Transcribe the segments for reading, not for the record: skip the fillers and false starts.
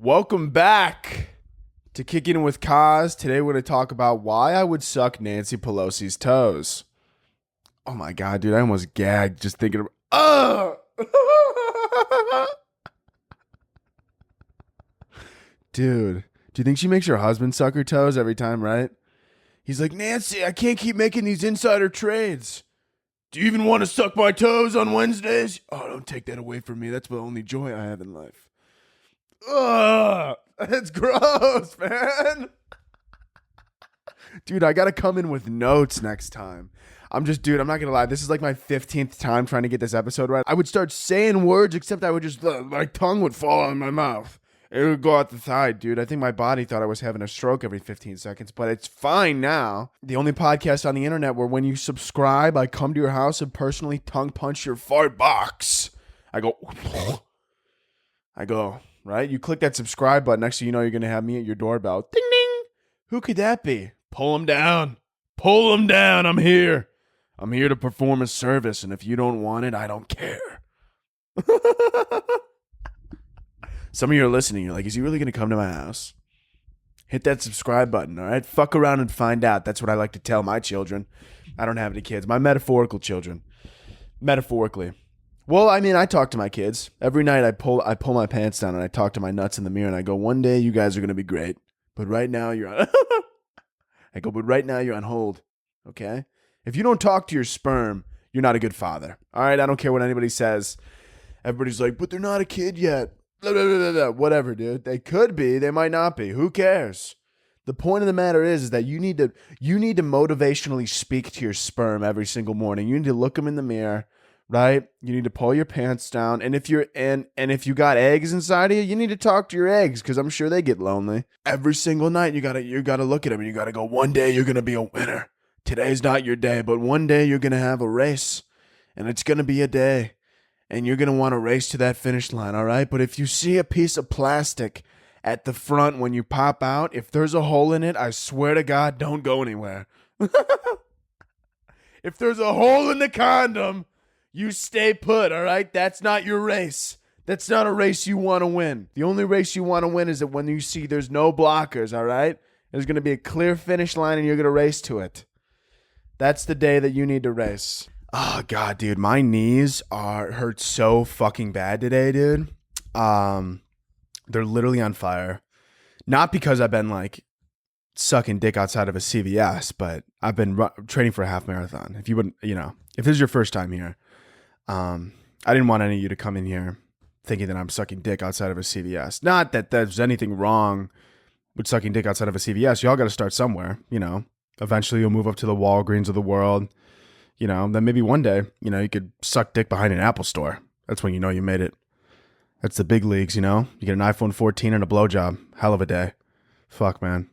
Welcome back to Kickin with Kaz. Today we're going to talk about why I would suck Nancy Pelosi's toes. Oh my god, dude, I almost gagged just thinking of Dude, do you think she makes her husband suck her toes every time, right? He's like, Nancy, I can't keep making these insider trades. Do you even want to suck my toes on Wednesdays? Oh, don't take that away from me. That's the only joy I have in life. Ugh, it's gross, man. Dude, I gotta come in with notes next time. I'm not gonna lie. This is like my 15th time trying to get this episode right. I would start saying words, except I would just, my tongue would fall out of my mouth. It would go out the side, dude. I think my body thought I was having a stroke every 15 seconds, but it's fine now. The only podcast on the internet where when you subscribe, I come to your house and personally tongue punch your fart box. I go, right? You click that subscribe button. Next thing you know, you're going to have me at your doorbell. Ding, ding. Who could that be? Pull him down. Pull him down. I'm here. I'm here to perform a service. And if you don't want it, I don't care. Some of you are listening. You're like, is he really going to come to my house? Hit that subscribe button, all right? Fuck around and find out. That's what I like to tell my children. I don't have any kids. My metaphorical children. Metaphorically. Well, I mean, I talk to my kids. Every night I pull my pants down and I talk to my nuts in the mirror and I go, one day you guys are going to be great. But right now you're on... but right now you're on hold. Okay? If you don't talk to your sperm, you're not a good father. All right? I don't care what anybody says. Everybody's like, but they're not a kid yet. Blah, blah, blah, blah, blah. Whatever, dude. They could be. They might not be. Who cares? The point of the matter is that you need to motivationally speak to your sperm every single morning. You need to look them in the mirror. Right? You need to pull your pants down. And if you got eggs inside of you, you need to talk to your eggs because I'm sure they get lonely. Every single night you gotta look at them and you gotta go, one day you're gonna be a winner. Today's not your day, but one day you're gonna have a race. And it's gonna be a day. And you're gonna want to race to that finish line, all right? But if you see a piece of plastic at the front when you pop out, if there's a hole in it, I swear to God, don't go anywhere. If there's a hole in the condom, you stay put, all right? That's not your race. That's not a race you want to win. The only race you want to win is that when you see there's no blockers, all right? There's going to be a clear finish line and you're going to race to it. That's the day that you need to race. Oh, God, dude. My knees hurt so fucking bad today, dude. They're literally on fire. Not because I've been, like, sucking dick outside of a CVS, but I've been training for a half marathon. If this is your first time here, I didn't want any of you to come in here thinking that I'm sucking dick outside of a CVS. Not that there's anything wrong with sucking dick outside of a CVS. Y'all got to start somewhere, Eventually you'll move up to the Walgreens of the world, Then maybe one day, you could suck dick behind an Apple store. That's when you know you made it. That's the big leagues, You get an iPhone 14 and a blowjob. Hell of a day. Fuck, man.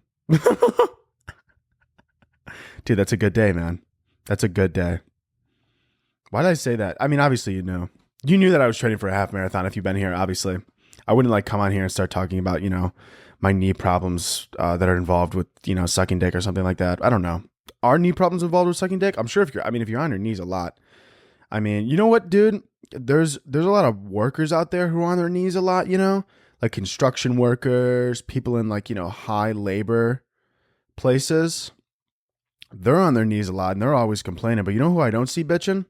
Dude, that's a good day, man. That's a good day. Why did I say that? I mean, obviously you knew. You knew that I was training for a half marathon if you've been here, obviously. I wouldn't come on here and start talking about, my knee problems that are involved with, sucking dick or something like that. I don't know. Are knee problems involved with sucking dick? I'm sure if you're on your knees a lot. I mean, you know what, dude? There's a lot of workers out there who are on their knees a lot, like construction workers, people in high labor places. They're on their knees a lot and they're always complaining. But you know who I don't see bitching?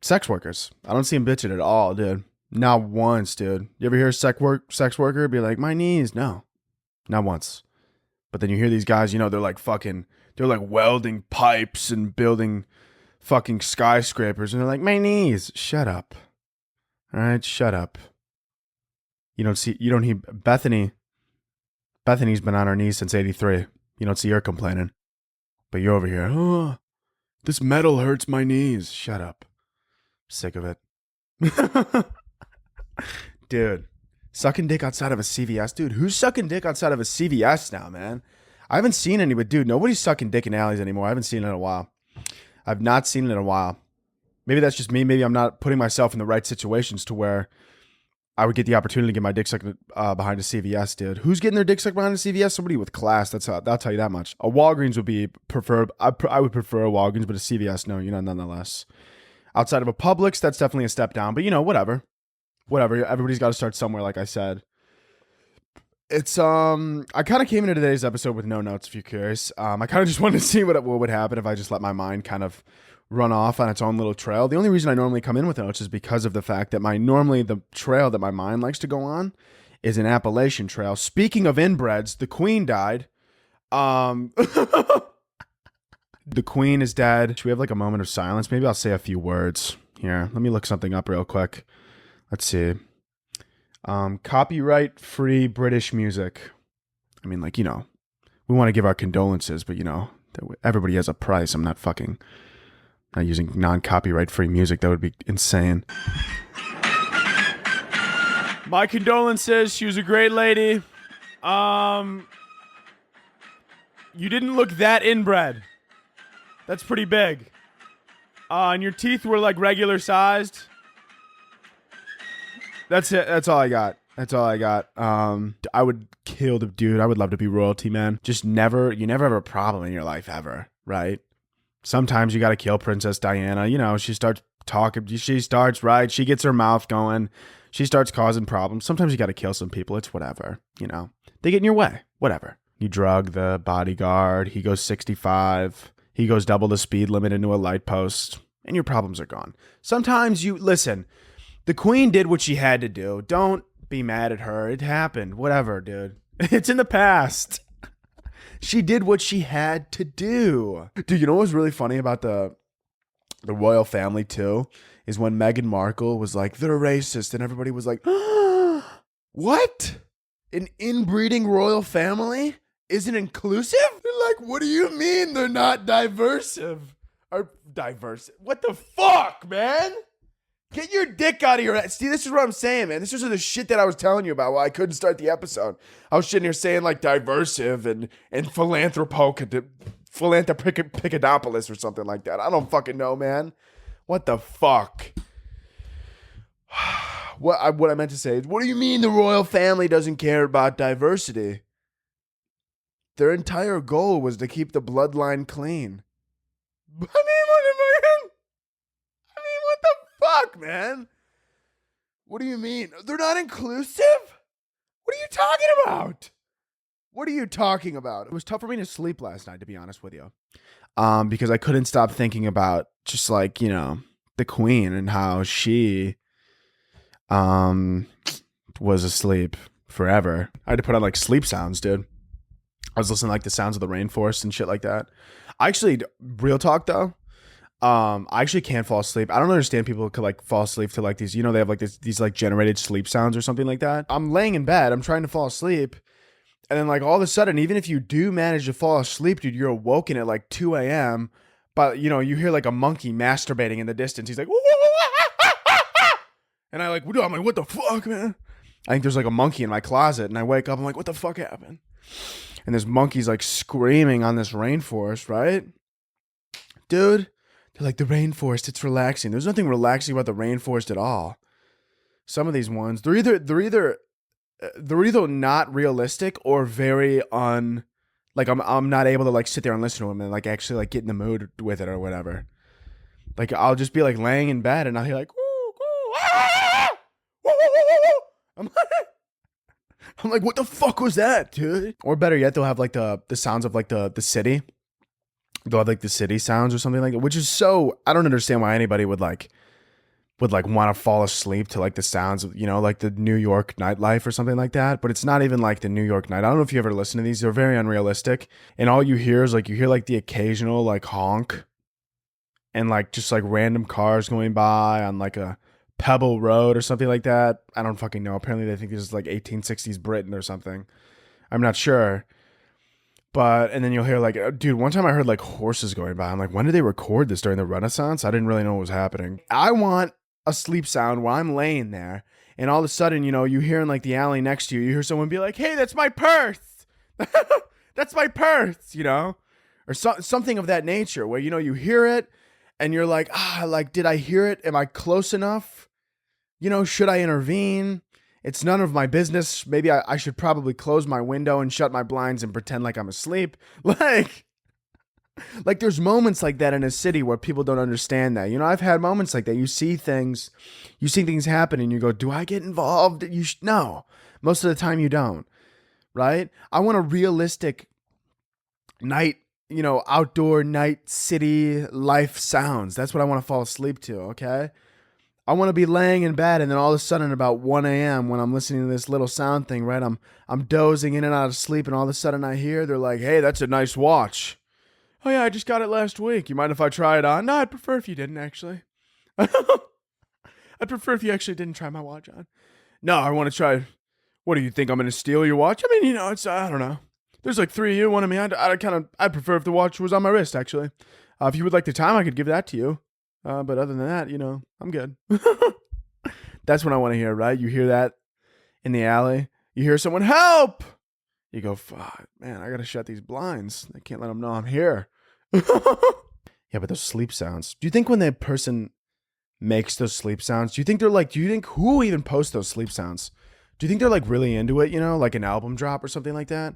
Sex workers. I don't see them bitching at all, dude. Not once, dude. You ever hear a sex worker be like, my knees? No, not once. But then you hear these guys, they're like welding pipes and building fucking skyscrapers. And they're like, my knees. Shut up. All right, shut up. You don't hear Bethany. Bethany's been on her knees since 83. You don't see her complaining. But you're over here, oh, this metal hurts my knees. Shut up. Sick of it. Dude, sucking dick outside of a CVS? Dude, who's sucking dick outside of a CVS now, man? I haven't seen any, but dude, nobody's sucking dick in alleys anymore. I haven't seen it in a while. I've not seen it in a while. Maybe that's just me. Maybe I'm not putting myself in the right situations to where I would get the opportunity to get my dick sucked behind a CVS, dude. Who's getting their dick sucked behind a CVS? Somebody with class. I'll tell you that much. A Walgreens would be preferred. I would prefer a Walgreens, but a CVS, no, nonetheless. Outside of a Publix, that's definitely a step down. But whatever. Whatever. Everybody's got to start somewhere, like I said. It's I kind of came into today's episode with no notes, if you're curious. I kind of just wanted to see what would happen if I just let my mind kind of run off on its own little trail. The only reason I normally come in with notes is because of the fact that the trail that my mind likes to go on is an Appalachian trail. Speaking of inbreds, the Queen died. The Queen is dead. Should we have like a moment of silence? Maybe I'll say a few words here. Let me look something up real quick. Let's see. Copyright free British music. I mean, like, we want to give our condolences, but everybody has a price. I'm not using non-copyright free music. That would be insane. My condolences. She was a great lady. You didn't look that inbred. That's pretty big. And your teeth were like regular sized. That's it. That's all I got. I would kill the dude. I would love to be royalty, man. You never have a problem in your life ever, right? Sometimes you got to kill Princess Diana. She starts talking. She gets her mouth going. She starts causing problems. Sometimes you got to kill some people. It's whatever, They get in your way. Whatever. You drug the bodyguard. He goes 65. He goes double the speed limit into a light post. And your problems are gone. Sometimes listen. The Queen did what she had to do. Don't be mad at her. It happened. Whatever, dude. It's in the past. She did what she had to do. Dude, you know what was really funny about the royal family, too? Is when Meghan Markle was like, they're racist. And everybody was like, what? An inbreeding royal family isn't inclusive? They're like, what do you mean they're not diversive? Or diverse? What the fuck, man? Get your dick out of your head. See, this is what I'm saying, man. This was the shit that I was telling you about while I couldn't start the episode. I was sitting here saying like diversive and philanthropicadopoulos or something like that. I don't fucking know, man. What the fuck? What I meant to say is, what do you mean the royal family doesn't care about diversity? Their entire goal was to keep the bloodline clean. What the fuck, man? What do you mean? They're not inclusive? What are you talking about? It was tough for me to sleep last night, to be honest with you. Because I couldn't stop thinking about just like, the Queen and how she was asleep forever. I had to put on like sleep sounds, dude. I was listening to like the sounds of the rainforest and shit like that. Real talk though, I actually can't fall asleep. I don't understand people who could like fall asleep to like these, they have like these like generated sleep sounds or something like that. I'm laying in bed, I'm trying to fall asleep, and then like all of a sudden, even if you do manage to fall asleep, dude, you're awoken at like 2 a.m. But you hear like a monkey masturbating in the distance. He's like, and I'm like, what the fuck, man? I think there's like a monkey in my closet, and I wake up, I'm like, what the fuck happened? And this monkey's like screaming on this rainforest, right? Dude, they're like, the rainforest, it's relaxing. There's nothing relaxing about the rainforest at all. Some of these ones, they're either not realistic or very like I'm not able to like sit there and listen to them and like actually like get in the mood with it or whatever. Like I'll just be like laying in bed and I'll hear like, I'm like, what the fuck was that, dude? Or better yet, they'll have like the sounds of like the city. They'll have like the city sounds or something like that, which is so, I don't understand why anybody would want to fall asleep to like the sounds of, like the New York nightlife or something like that. But it's not even like the New York night. I don't know if you ever listen to these. They're very unrealistic. And all you hear is like, you hear like the occasional like honk and like just like random cars going by on like a Pebble Road or something like that. I don't fucking know. Apparently they think this is like 1860s Britain or something. I'm not sure. But, and then you'll hear like, dude, one time I heard like horses going by. I'm like, when did they record this, during the Renaissance? I didn't really know what was happening. I want a sleep sound while I'm laying there. And all of a sudden, you hear in like the alley next to you, you hear someone be like, hey, that's my purse. That's my purse, or something of that nature where, you hear it and you're like, did I hear it? Am I close enough? Should I intervene? It's none of my business. Maybe I should probably close my window and shut my blinds and pretend like I'm asleep. Like, Like there's moments like that in a city where people don't understand that. You know, I've had moments like that. You see things happen and you go, do I get involved? No. Most of the time you don't, right? I want a realistic night, outdoor night city life sounds. That's what I want to fall asleep to, okay? I want to be laying in bed and then all of a sudden about 1 a.m. when I'm listening to this little sound thing, right? I'm dozing in and out of sleep and all of a sudden I hear they're like, "Hey, that's a nice watch." "Oh yeah, I just got it last week. You mind if I try it on?" "No, I'd prefer if you didn't actually." "I'd prefer if you actually didn't try my watch on." "No, I want to try. What do you think? I'm going to steal your watch?" "I mean, it's, I don't know. There's like 3 of you, one of me. I'd prefer if the watch was on my wrist, actually. If you would like the time, I could give that to you. But other than that, I'm good." That's what I want to hear, right? You hear that in the alley. You hear someone, "Help!" You go, "Fuck, man, I got to shut these blinds. I can't let them know I'm here." Yeah, but those sleep sounds. Do you think when that person makes those sleep sounds, do you think who even posts those sleep sounds? Do you think they're like really into it, like an album drop or something like that?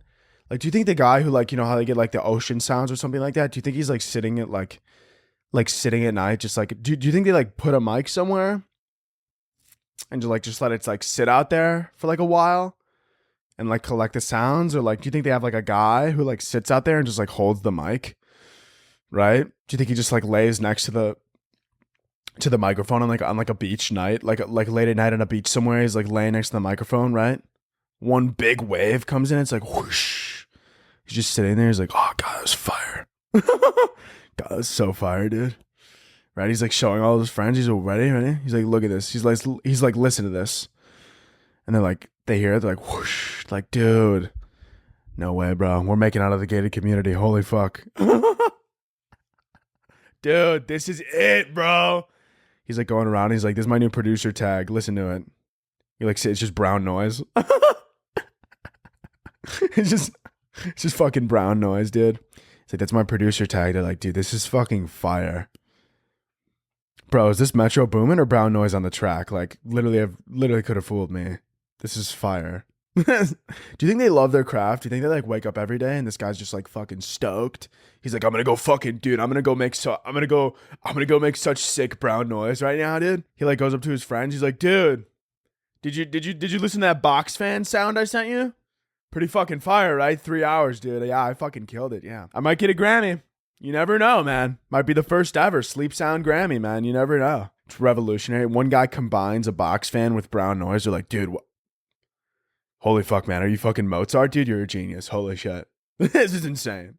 Like, do you think the guy who how they get like the ocean sounds or something like that? Do you think he's like sitting at sitting at night, just like, do you think they like put a mic somewhere and just let it like sit out there for like a while and like collect the sounds? Or like, do you think they have like a guy who like sits out there and just like holds the mic, right? Do you think he just like lays next to the microphone on a beach night, like late at night on a beach somewhere? He's like laying next to the microphone, right? One big wave comes in, it's like whoosh. He's just sitting there. He's like, "Oh God, that was fire." God, that was so fire, dude. Right? He's like showing all his friends. He's like, ready? He's like, "Look at this." He's like, "Listen to this." And they're like, they hear it. They're like, whoosh. Like, dude, no way, bro. We're making out of the gated community. Holy fuck. Dude, this is it, bro. He's like going around. He's like, "This is my new producer tag. Listen to it." You like, it's just brown noise. It's just fucking brown noise, dude. It's like, "That's my producer tag." They're like, "Dude, this is fucking fire." Bro, is this Metro Boomin or brown noise on the track? Like, literally could have fooled me. This is fire. Do you think they love their craft? Do you think they like wake up every day and this guy's just like fucking stoked? He's like, "I'm gonna go fucking, dude. I'm gonna go make such sick brown noise right now, dude." He like goes up to his friends. He's like, "Dude, did you listen to that box fan sound I sent you? Pretty fucking fire, right? 3 hours, dude. Yeah, I fucking killed it. Yeah, I might get a Grammy. You never know, man. Might be the first ever sleep sound Grammy, man. You never know. It's revolutionary." One guy combines a box fan with brown noise. They're like, "Dude, holy fuck, man. Are you fucking Mozart, dude? You're a genius. Holy shit. This is insane."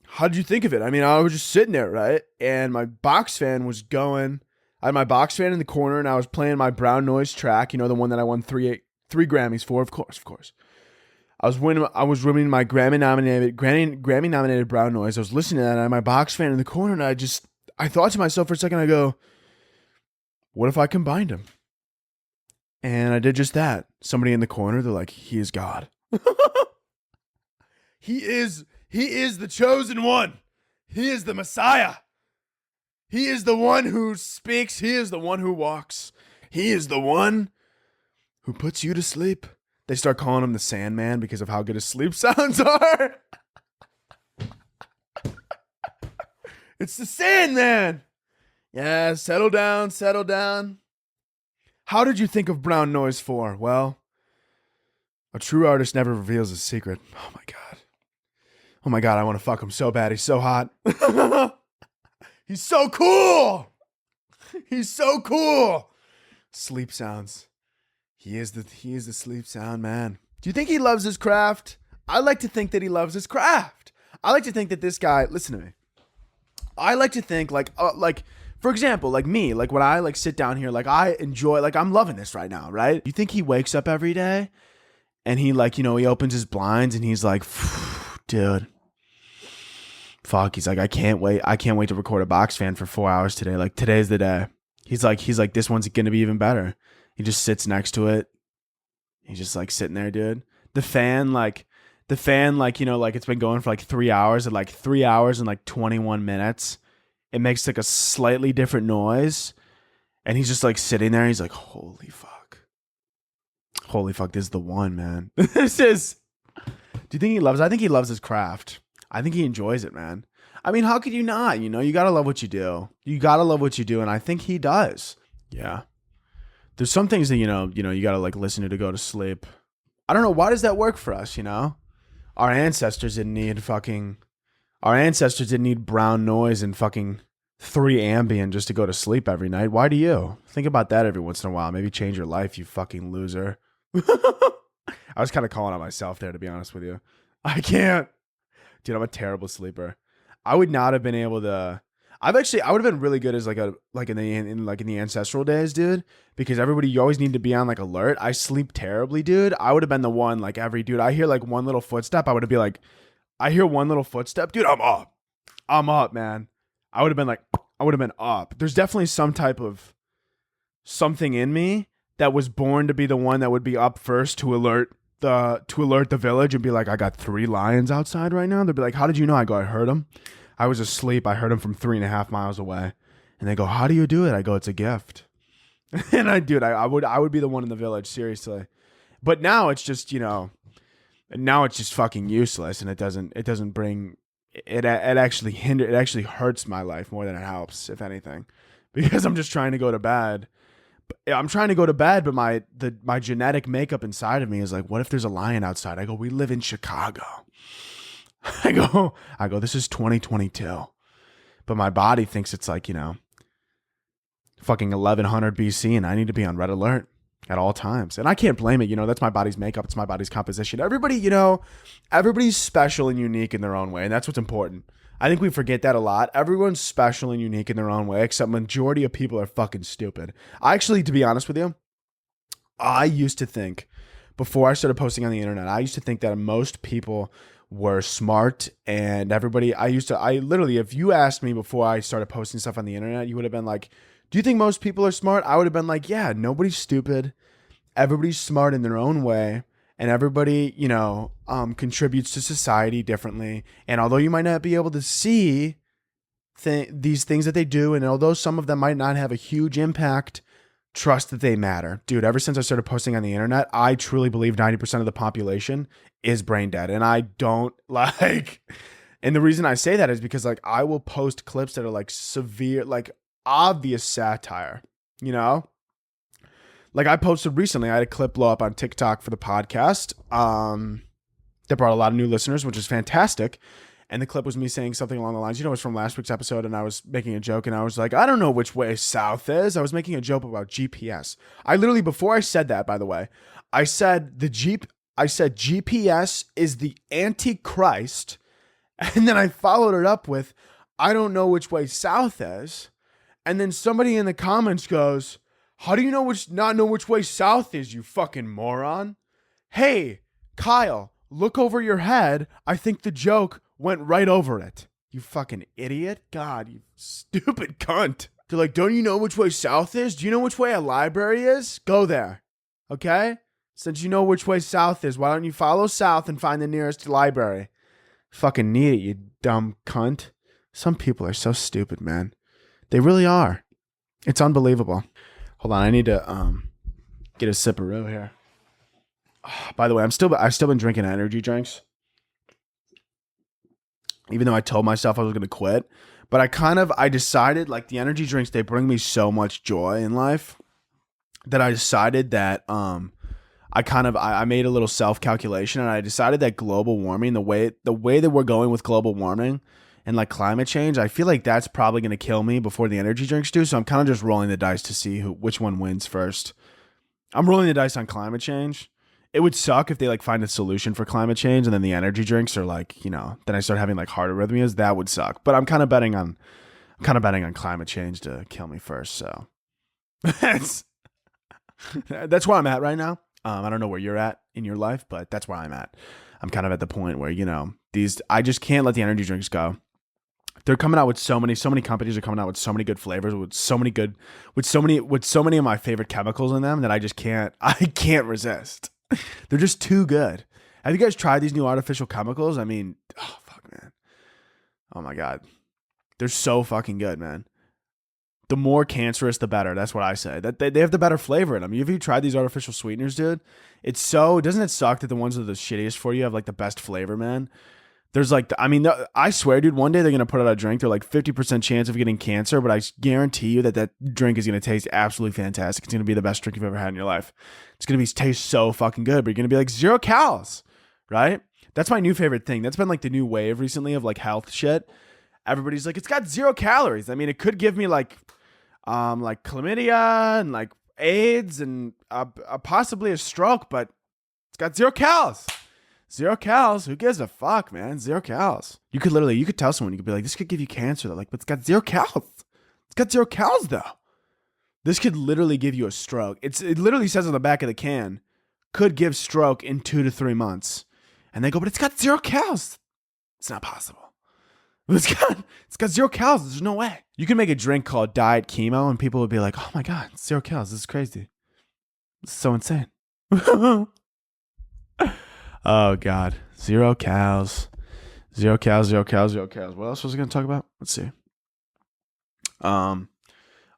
How did you think of it? I mean, I was just sitting there, right? And my box fan was going. I had my box fan in the corner and I was playing my brown noise track, the one that I won three Grammys for, of course. I was winning my Grammy nominated brown noise. I was listening to that and I had my box fan in the corner and I thought to myself for a second, I go, what if I combined them? And I did just that. Somebody in the corner, they're like, "He is God." He is the chosen one. He is the Messiah. He is the one who speaks. He is the one who walks. He is the one who puts you to sleep. They start calling him the Sandman because of how good his sleep sounds are. It's the Sandman. Yeah, settle down. How did you think of brown noise 4? Well, a true artist never reveals his secret. Oh my God, I want to fuck him so bad. He's so hot. He's so cool. Sleep sounds. He is the sleep sound man. Do you think he loves his craft? I like to think that he loves his craft. I like to think that this guy, listen to me. I like to think like for example, like me, like when I like sit down here, like I enjoy, like I'm loving this right now, right? You think he wakes up every day and he like, he opens his blinds and he's like, "Dude, fuck." He's like, I can't wait to record a box fan for 4 hours today. Like today's the day. He's like, this one's going to be even better. He just sits next to it. He's just like sitting there, dude. The fan, like it's been going for like 3 hours. At like 3 hours and like 21 minutes, it makes like a slightly different noise. And he's just like sitting there. He's like, holy fuck, this is the one, man. Do you think he loves? I think he loves his craft. I think he enjoys it, man. I mean, how could you not? You know, you gotta love what you do. You gotta love what you do, and I think he does. Yeah. There's some things that you gotta like listen to go to sleep. I don't know, why does that work for us, you know? Our ancestors didn't need brown noise and fucking 3 Ambien just to go to sleep every night. Why do you? Think about that every once in a while. Maybe change your life, you fucking loser. I was kind of calling out myself there, to be honest with you. I can't. Dude, I'm a terrible sleeper. I would not have been able to. I would have been really good as in the ancestral days, dude. Because you always need to be on like alert. I sleep terribly, dude. I would have been the one like I hear like one little footstep. I would be like, I hear one little footstep, dude. I'm up. I'm up, man. I would have been up. There's definitely some type of something in me that was born to be the one that would be up first to alert the village and be like, I got 3 lions outside right now. They'd be like, how did you know? I go, I heard them. I was asleep. I heard them from 3.5 miles away. And they go, how do you do it? I go, it's a gift. And I would be the one in the village, seriously. But now it's just, now it's just fucking useless, and it doesn't bring it actually hurts my life more than it helps, if anything. Because I'm just trying to go to bed. But my genetic makeup inside of me is like, what if there's a lion outside? I go, we live in Chicago. I go, this is 2022. But my body thinks it's like, fucking 1100 BC, and I need to be on red alert at all times. And I can't blame it. That's my body's makeup. It's my body's composition. Everybody, everybody's special and unique in their own way. And that's what's important. I think we forget that a lot. Everyone's special and unique in their own way, except majority of people are fucking stupid. To be honest with you, I used to think, before I started posting on the internet, I used to think that most people were smart, and if you asked me before I started posting stuff on the internet, you would have been like, do you think most people are smart? I would have been like, yeah, nobody's stupid. Everybody's smart in their own way. And everybody, contributes to society differently. And although you might not be able to see these things that they do, and although some of them might not have a huge impact, trust that they matter. Dude, ever since I started posting on the internet, I truly believe 90% of the population is brain dead. And I don't and the reason I say that is because I will post clips that are severe, obvious satire, I posted recently, I had a clip blow up on TikTok for the podcast that brought a lot of new listeners, which is fantastic. And the clip was me saying something along the lines, it was from last week's episode, and I was making a joke, and I was like, I don't know which way south is. I was making a joke about GPS. I literally, before I said that, by the way, I said GPS is the Antichrist, and then I followed it up with, I don't know which way south is. And then somebody in the comments goes, how do you not know which way south is, you fucking moron? Hey, Kyle, look over your head. I think the joke went right over it. You fucking idiot. God, you stupid cunt. They're like, don't you know which way south is? Do you know which way a library is? Go there. Okay? Since you know which way south is, why don't you follow south and find the nearest library? Fucking need it, you dumb cunt. Some people are so stupid, man. They really are. It's unbelievable. Hold on, I need to get a sipperoo here. By the way, I've still been drinking energy drinks, even though I told myself I was gonna quit. But I decided, the energy drinks, they bring me so much joy in life that I decided that I made a little self calculation, and I decided that global warming, the way that we're going with global warming and climate change, I feel like that's probably going to kill me before the energy drinks do. So I'm kind of just rolling the dice to see which one wins first. I'm rolling the dice on climate change. It would suck if they find a solution for climate change and then the energy drinks are then I start having heart arrhythmias. That would suck. But I'm kind of betting on climate change to kill me first. So that's where I'm at right now. I don't know where you're at in your life, but that's where I'm at. I'm kind of at the point where, I just can't let the energy drinks go. They're coming out with so many companies are coming out with so many good flavors, with so many of my favorite chemicals in them that I can't resist. They're just too good. Have you guys tried these new artificial chemicals? I mean, oh fuck, man. Oh my God. They're so fucking good, man. The more cancerous, the better. That's what I say. That they have the better flavor in them. Have you tried these artificial sweeteners, dude? Doesn't it suck that the ones that are the shittiest for you have the best flavor, man? There's like, I swear, dude, one day they're going to put out a drink. They're like 50% chance of getting cancer, but I guarantee you that drink is going to taste absolutely fantastic. It's going to be the best drink you've ever had in your life. It's going to taste so fucking good, but you're going to be like 0 calories, right? That's my new favorite thing. That's been like the new wave recently of like health shit. Everybody's like, it's got 0 calories. I mean, it could give me like chlamydia and like AIDS and possibly a stroke, but it's got 0 calories. 0 calories. Who gives a fuck, man? 0 calories. You could tell someone, you could be like, this could give you cancer. They're like, but it's got 0 calories. It's got 0 calories though. This could literally give you a stroke. It literally says on the back of the can, could give stroke in 2 to 3 months. And they go, but it's got 0 calories. It's not possible. It's got 0 calories. There's no way. You can make a drink called diet chemo and people would be like, oh my God, 0 calories. This is crazy. This is so insane. Oh God, 0 calories, 0 calories, 0 calories, 0 calories. What else was I going to talk about? Let's see. Oh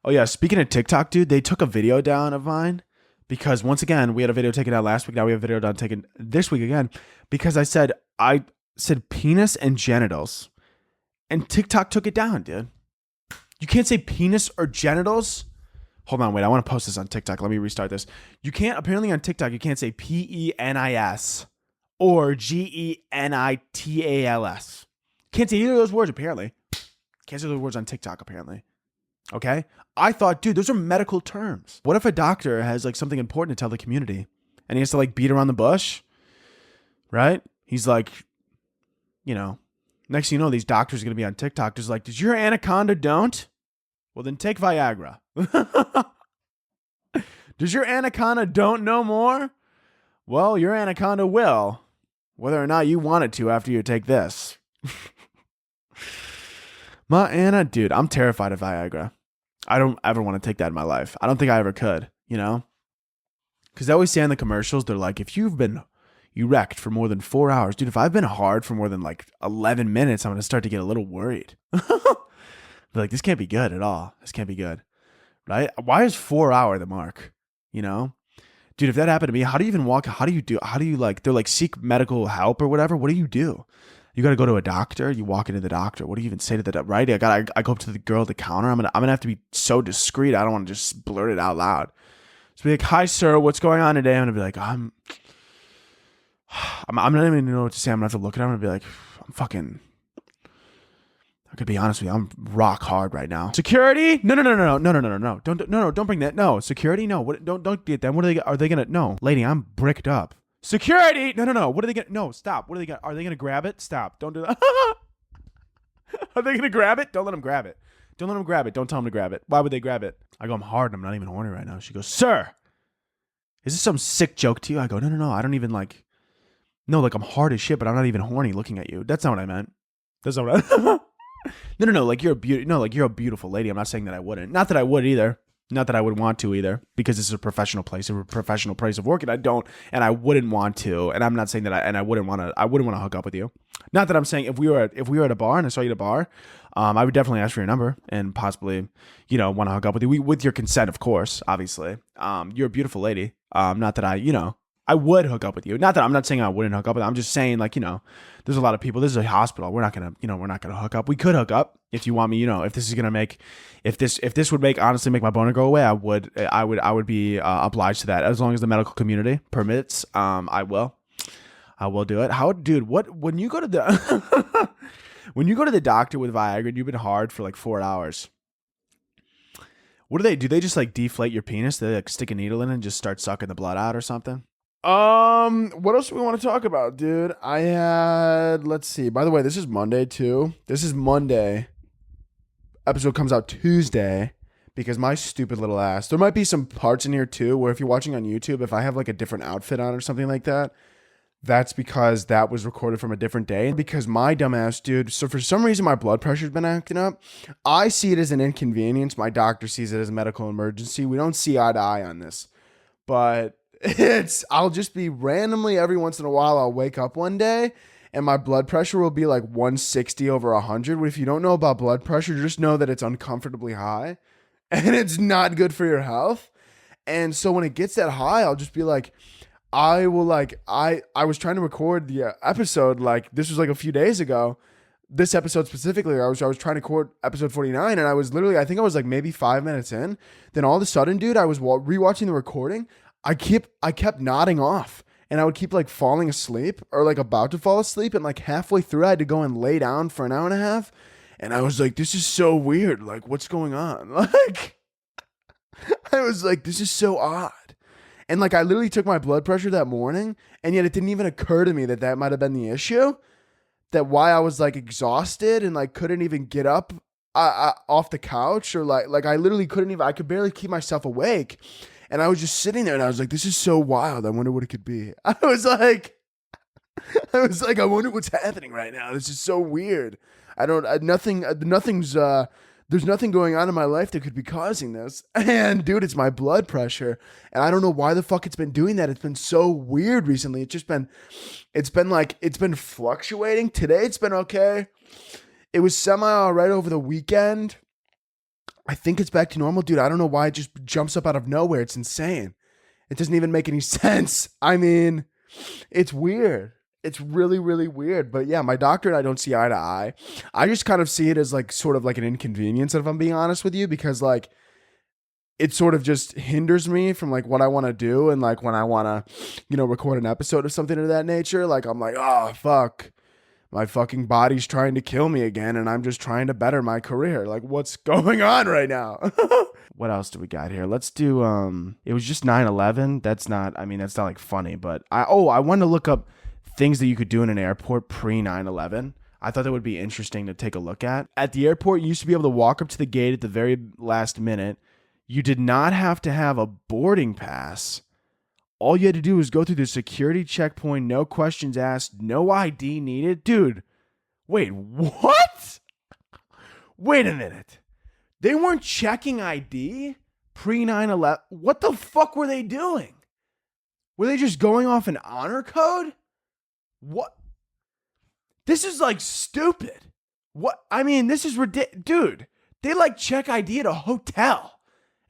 yeah, speaking of TikTok, dude, they took a video down of mine because once again, we had a video taken out last week. Now we have a video taken this week again because I said penis and genitals and TikTok took it down, dude. You can't say penis or genitals. Hold on, wait, I want to post this on TikTok. Let me restart this. Apparently on TikTok, you can't say penis or genitals. Can't say either of those words, apparently. Can't say those words on TikTok, apparently. Okay? I thought, dude, those are medical terms. What if a doctor has like something important to tell the community and he has to like beat around the bush? Right? He's like, next thing you know, these doctors are going to be on TikTok. Just like, does your anaconda don't? Well, then take Viagra. Does your anaconda don't know more? Well, your anaconda will. Whether or not you want it to after you take this. Dude, I'm terrified of Viagra. I don't ever want to take that in my life. I don't think I ever could, Because they always say in the commercials, they're like, if you wrecked for more than 4 hours. Dude, if I've been hard for more than like 11 minutes, I'm going to start to get a little worried. Be like, this can't be good at all. This can't be good. Right? Why is 4 hour the mark? Dude, if that happened to me, how do you even walk? They're like seek medical help or whatever. What do? You got to go to a doctor. You walk into the doctor. What do you even say to the doctor? Right? I go up to the girl at the counter. I'm gonna have to be so discreet. I don't want to just blurt it out loud. So be like, hi sir, what's going on today? I'm gonna be like, I'm not even gonna know what to say. I'm gonna have to look at him and be like, I could be honest with you, I'm rock hard right now. Security? No. Don't bring that. No. Security? No. What? Don't get them. What are they gonna? No, lady, I'm bricked up. Security? No. What are they gonna? No, stop. What are they gonna? Are they gonna grab it? Stop. Don't do that. Are they gonna grab it? Don't let them grab it. Don't let them grab it. Don't tell them to grab it. Why would they grab it? I go, I'm hard. I'm not even horny right now. She goes, sir, is this some sick joke to you? I go, no. I don't even like. No, like I'm hard as shit, but I'm not even horny looking at you. That's not what I meant. That's not what I. No. Like you're a beautiful lady. I'm not saying that I wouldn't. Not that I would either. Not that I would want to either, because this is a professional place of work, and I wouldn't want to. And I'm not saying that I wouldn't want to hook up with you. Not that I'm saying if we were at a bar and I saw you at a bar, I would definitely ask for your number and possibly, want to hook up with you with your consent, of course. Obviously, you're a beautiful lady. Not that I would hook up with you. Not that I'm not saying I wouldn't hook up with you. I'm just saying, like, there's a lot of people. This is a hospital. We're not gonna hook up. We could hook up if you want me. If this is gonna make, if this would honestly make my boner go away, I would be obliged to that as long as the medical community permits. I will do it. When you go to the when you go to the doctor with Viagra and you've been hard for like 4 hours, what do they do? They just like deflate your penis? They like stick a needle in it and just start sucking the blood out or something? What else do we want to talk about, dude? Let's see. By the way, this is Monday too. This is Monday. Episode comes out Tuesday because my stupid little ass. There might be some parts in here too where if you're watching on YouTube, if I have like a different outfit on or something like that, that's because that was recorded from a different day. Because my dumb ass, dude, so for some reason my blood pressure's been acting up. I see it as an inconvenience. My doctor sees it as a medical emergency. We don't see eye to eye on this. But I'll just be randomly every once in a while, I'll wake up one day and my blood pressure will be like 160 over 100. If you don't know about blood pressure, just know that it's uncomfortably high and it's not good for your health. And so when it gets that high, I'll just be like, I will like I was trying to record the episode, like this was like a few days ago. This episode specifically, I was trying to record episode 49, and I was literally, I think I was like maybe 5 minutes in. Then all of a sudden, dude, I was rewatching the recording. I kept nodding off, and I would keep like falling asleep or like about to fall asleep, and like halfway through, I had to go and lay down for an hour and a half. And I was like, this is so weird. Like, what's going on? Like, I was like, this is so odd. And like, I literally took my blood pressure that morning, and yet it didn't even occur to me that that might have been the issue. That why I was like exhausted and like couldn't even get up off the couch, or like I literally couldn't even, I could barely keep myself awake. And I was just sitting there, and I was like, this is so wild. I wonder what it could be. I wonder what's happening right now. This is so weird. There's nothing going on in my life that could be causing this. And dude, it's my blood pressure. And I don't know why the fuck it's been doing that. It's been so weird recently. It's been fluctuating. Today it's been okay. It was semi all right over the weekend. I think it's back to normal, dude. I don't know why it just jumps up out of nowhere. It's insane. It doesn't even make any sense. I mean, it's weird. It's really, really weird. But yeah, my doctor and I don't see eye to eye. I just kind of see it as like sort of like an inconvenience, if I'm being honest with you, because like it sort of just hinders me from like what I want to do. And like when I want to, record an episode of something of that nature, like I'm like, oh, fuck. My fucking body's trying to kill me again, and I'm just trying to better my career. Like, what's going on right now? What else do we got here? Let's do, it was just 9/11. That's not like funny, but I wanted to look up things that you could do in an airport pre 9/11. I thought that would be interesting to take a look at. At the airport, you used to be able to walk up to the gate at the very last minute. You did not have to have a boarding pass. All you had to do was go through the security checkpoint, no questions asked, no ID needed. Dude, wait, what? Wait a minute. They weren't checking ID pre 9/11? What the fuck were they doing? Were they just going off an honor code? What? This is like stupid. What? I mean, this is ridiculous. Dude, they like check ID at a hotel,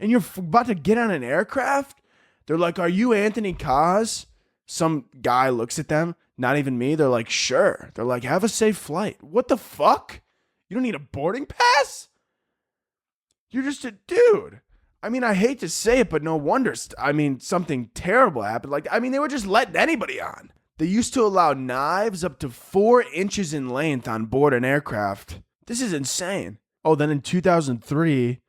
and you're about to get on an aircraft? They're like, are you Anthony Kaz? Some guy looks at them, not even me. They're like, sure. They're like, have a safe flight. What the fuck? You don't need a boarding pass? You're just a dude. I mean, I hate to say it, but no wonder. Something terrible happened. They were just letting anybody on. They used to allow knives up to 4 inches in length on board an aircraft. This is insane. Oh, then in 2003...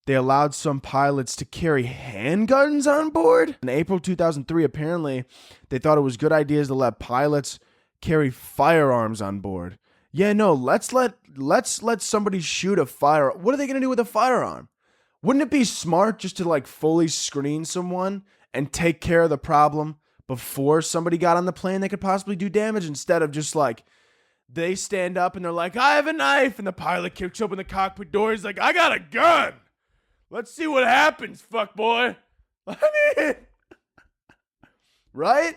they allowed some pilots to carry handguns on board. In April 2003, apparently, they thought it was good ideas to let pilots carry firearms on board. Yeah, no, let's let somebody shoot a firearm. What are they going to do with a firearm? Wouldn't it be smart just to like fully screen someone and take care of the problem before somebody got on the plane that could possibly do damage, instead of just like they stand up and they're like, I have a knife, and the pilot kicks open the cockpit door. He's like, I got a gun. Let's see what happens, fuckboy. I mean, right?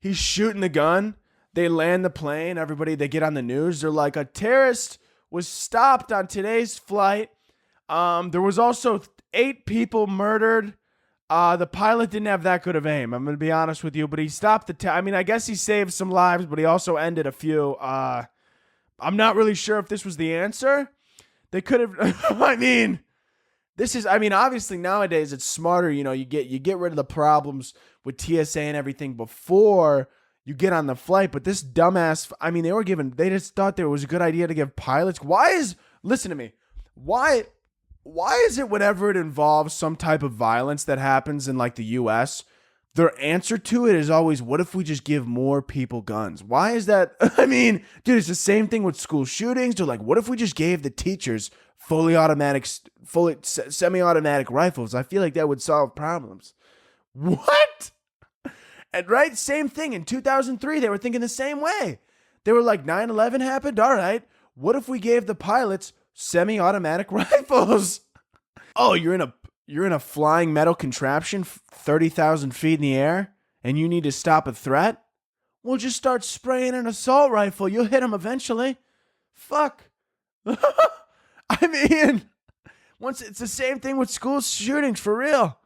He's shooting the gun. They land the plane. Everybody, they get on the news. They're like, a terrorist was stopped on today's flight. There was also 8 people murdered. The pilot didn't have that good of aim. I'm going to be honest with you, but he stopped I guess he saved some lives, but he also ended a few. I'm not really sure if this was the answer. They could have, obviously nowadays it's smarter, you get rid of the problems with TSA and everything before you get on the flight. But this dumbass, they just thought there was a good idea to give pilots. Listen to me. Why is it whenever it involves some type of violence that happens in like the US, their answer to it is always, what if we just give more people guns? Why is that? Dude, it's the same thing with school shootings. They're like, what if we just gave the teachers semi-automatic rifles? I feel like that would solve problems. What? And right, same thing. In 2003, they were thinking the same way. They were like, 9/11 happened? All right. What if we gave the pilots semi-automatic rifles? Oh, you're in a flying metal contraption 30,000 feet in the air, and you need to stop a threat? Well, just start spraying an assault rifle. You'll hit them eventually. Fuck. Once it's the same thing with school shootings, for real.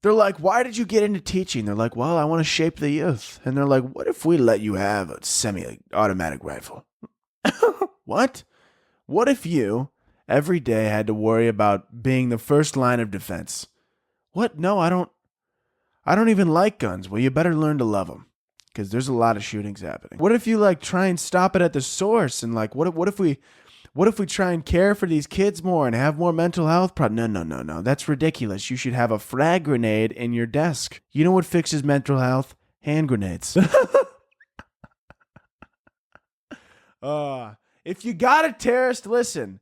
They're like, why did you get into teaching? They're like, well, I want to shape the youth. And they're like, what if we let you have a semi-automatic rifle? What? What if you every day had to worry about being the first line of defense? What? No, I don't. I don't even like guns. Well, you better learn to love them because there's a lot of shootings happening. What if you like try and stop it at the source and like what if we try and care for these kids more and have more mental health problems? No. That's ridiculous. You should have a frag grenade in your desk. You know what fixes mental health? Hand grenades. If you got a terrorist, listen.